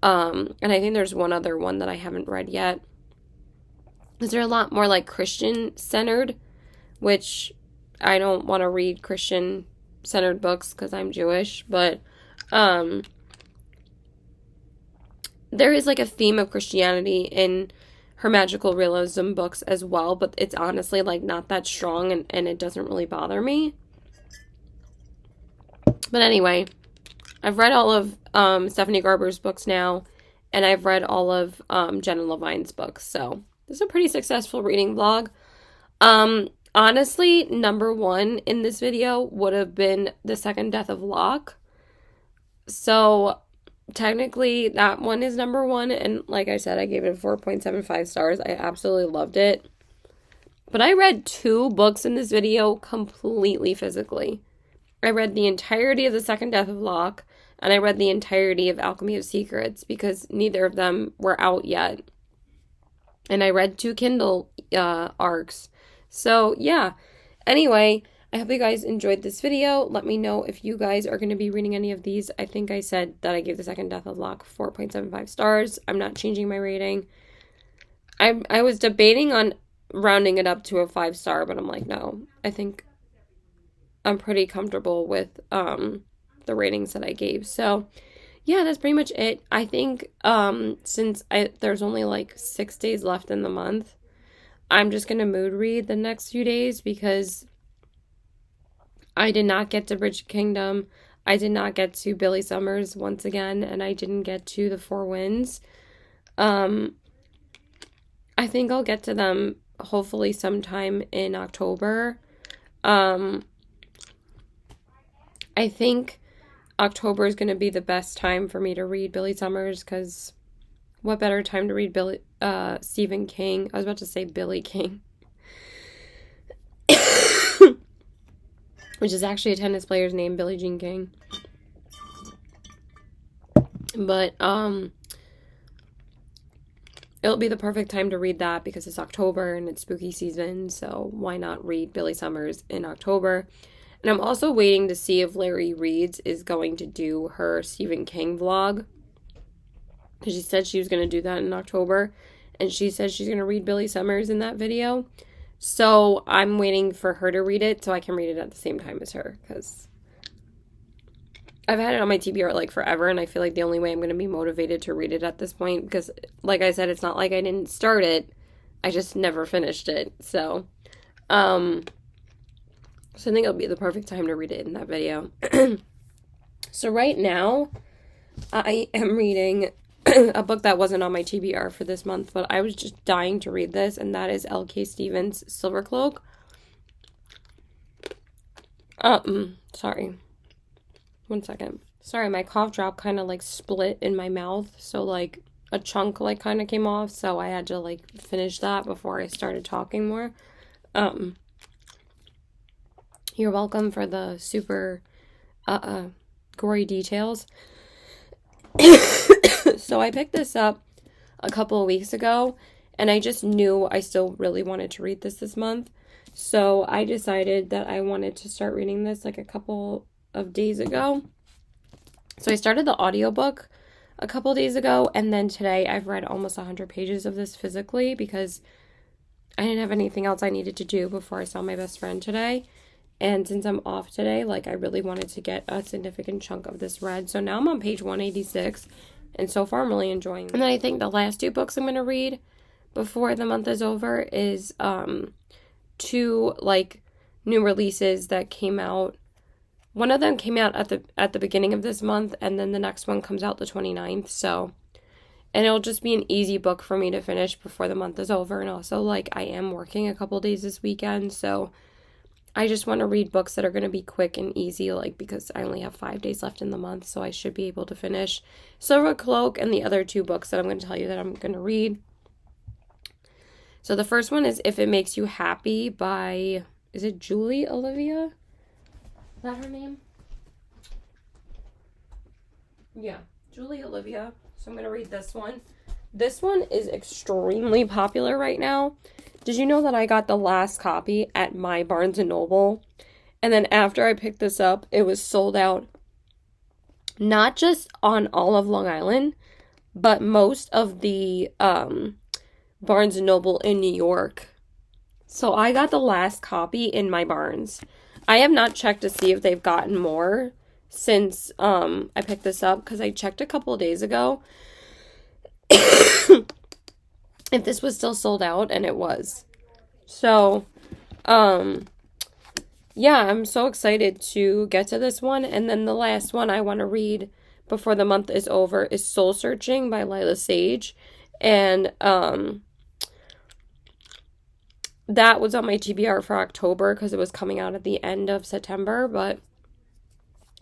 B: And I think there's one other one that I haven't read yet. Because they're a lot more like Christian-centered, which I don't want to read Christian-centered books because I'm Jewish, but there is like a theme of Christianity in her magical realism books as well, but it's honestly like not that strong, and it doesn't really bother me. But anyway, I've read all of Stephanie Garber's books now, and I've read all of Jenna Levine's books, so this is a pretty successful reading vlog. Honestly, number one in this video would have been The Second Death of Locke. So technically that one is number one, and like I said, I gave it 4.75 stars. I absolutely loved it. But I read 2 books in this video completely physically. I read the entirety of The Second Death of Locke, and I read the entirety of Alchemy of Secrets because neither of them were out yet. And I read 2 Kindle arcs. So yeah, anyway, I hope you guys enjoyed this video. Let me know if you guys are going to be reading any of these. I think I said that I gave The Second Death of Locke 4.75 stars. I'm not changing my rating. I was debating on rounding it up to a 5-star, but I'm like, no, I think I'm pretty comfortable with the ratings that I gave. So yeah, that's pretty much it. I think since there's only like 6 days left in the month, I'm just going to mood read the next few days because I did not get to Bridge Kingdom. I did not get to Billy Summers once again, and I didn't get to The Four Winds. I think I'll get to them hopefully sometime in October. I think October is going to be the best time for me to read Billy Summers, because what better time to read Stephen King? I was about to say Billy King. Which is actually a tennis player's name, Billie Jean King. But it'll be the perfect time to read that because it's October and it's spooky season, so why not read Billy Summers in October? And I'm also waiting to see if Larry Reads is going to do her Stephen King vlog, because she said she was going to do that in October, and she said she's going to read Billy Summers in that video. So I'm waiting for her to read it so I can read it at the same time as her, because I've had it on my TBR like forever, and I feel like the only way I'm going to be motivated to read it at this point, because like I said, it's not like I didn't start it, I just never finished it. So I think it'll be the perfect time to read it in that video. So right now I am reading a book that wasn't on my TBR for this month, but I was just dying to read this, and that is L.K. Stevens' Silver Cloak. Sorry. One second. Sorry, my cough drop kind of like split in my mouth, so like a chunk like kind of came off, so I had to like finish that before I started talking more. You're welcome for the super gory details. So I picked this up a couple of weeks ago, and I just knew I still really wanted to read this month. So I decided that I wanted to start reading this like a couple of days ago. So I started the audiobook a couple of days ago, and then today I've read almost 100 pages of this physically because I didn't have anything else I needed to do before I saw my best friend today. And since I'm off today, like I really wanted to get a significant chunk of this read. So now I'm on page 186, and so far I'm really enjoying it. And then I think the last 2 books I'm going to read
A: before the month is over is 2 like new releases that came out. One of them came out at the beginning of this month, and then the next one comes out the 29th. So, and it'll just be an easy book for me to finish before the month is over. And also, like, I am working a couple days this weekend, so I just want to read books that are going to be quick and easy, like, because I only have 5 days left in the month, so I should be able to finish Silver Cloak and the other 2 books that I'm going to tell you that I'm going to read. So the first one is If It Makes You Happy by, is it Julie Olivia? Is that her name? Yeah, Julie Olivia. So I'm going to read this one. This one is extremely popular right now. Did you know that I got the last copy at my Barnes & Noble? And then after I picked this up, it was sold out. Not just on all of Long Island, but most of the Barnes & Noble in New York. So I got the last copy in my Barnes. I have not checked to see if they've gotten more since I picked this up, because I checked a couple of days ago if this was still sold out, and it was. So, yeah, I'm so excited to get to this one. And then the last one I want to read before the month is over is Soul Searching by Lila Sage. And that was on my TBR for October because it was coming out at the end of September,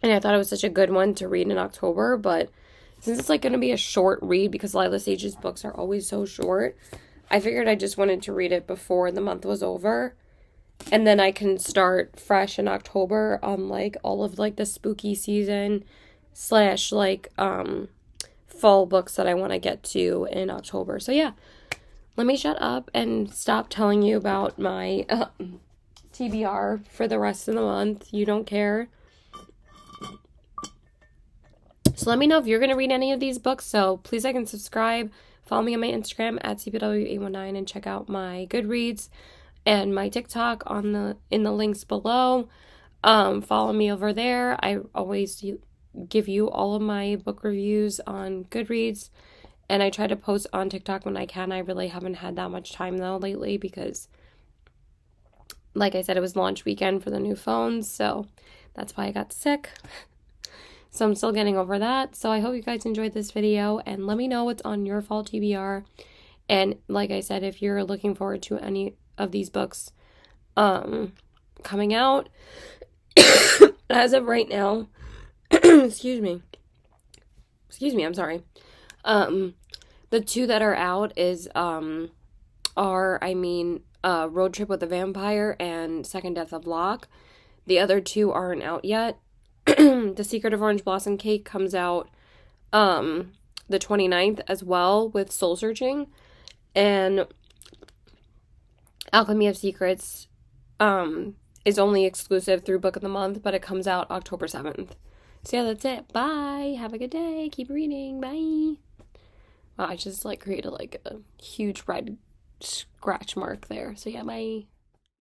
A: and I thought it was such a good one to read in October, but since it's like going to be a short read because Lila Sage's books are always so short, I figured I just wanted to read it before the month was over, and then I can start fresh in October on like all of like the spooky season / like fall books that I want to get to in October. So yeah, let me shut up and stop telling you about my TBR for the rest of the month. You don't care. So let me know if you're going to read any of these books. So please like and subscribe. Follow me on my Instagram at CPW819 and check out my Goodreads and my TikTok in the links below. Follow me over there. I always give you all of my book reviews on Goodreads, and I try to post on TikTok when I can. I really haven't had that much time though lately because, like I said, it was launch weekend for the new phones, so that's why I got sick. So I'm still getting over that. So I hope you guys enjoyed this video, and let me know what's on your fall TBR. And like I said, if you're looking forward to any of these books coming out, as of right now, excuse me, I'm sorry. The 2 that are out is Road Trip with a Vampire and Second Death of Locke. The other 2 aren't out yet. The Secret of Orange Blossom Cake comes out the 29th as well with Soul Searching, and Alchemy of Secrets is only exclusive through Book of the Month, but it comes out October 7th. So yeah, that's it. Bye. Have a good day. Keep reading. Bye. Wow, I just created a huge red scratch mark there. So yeah, bye.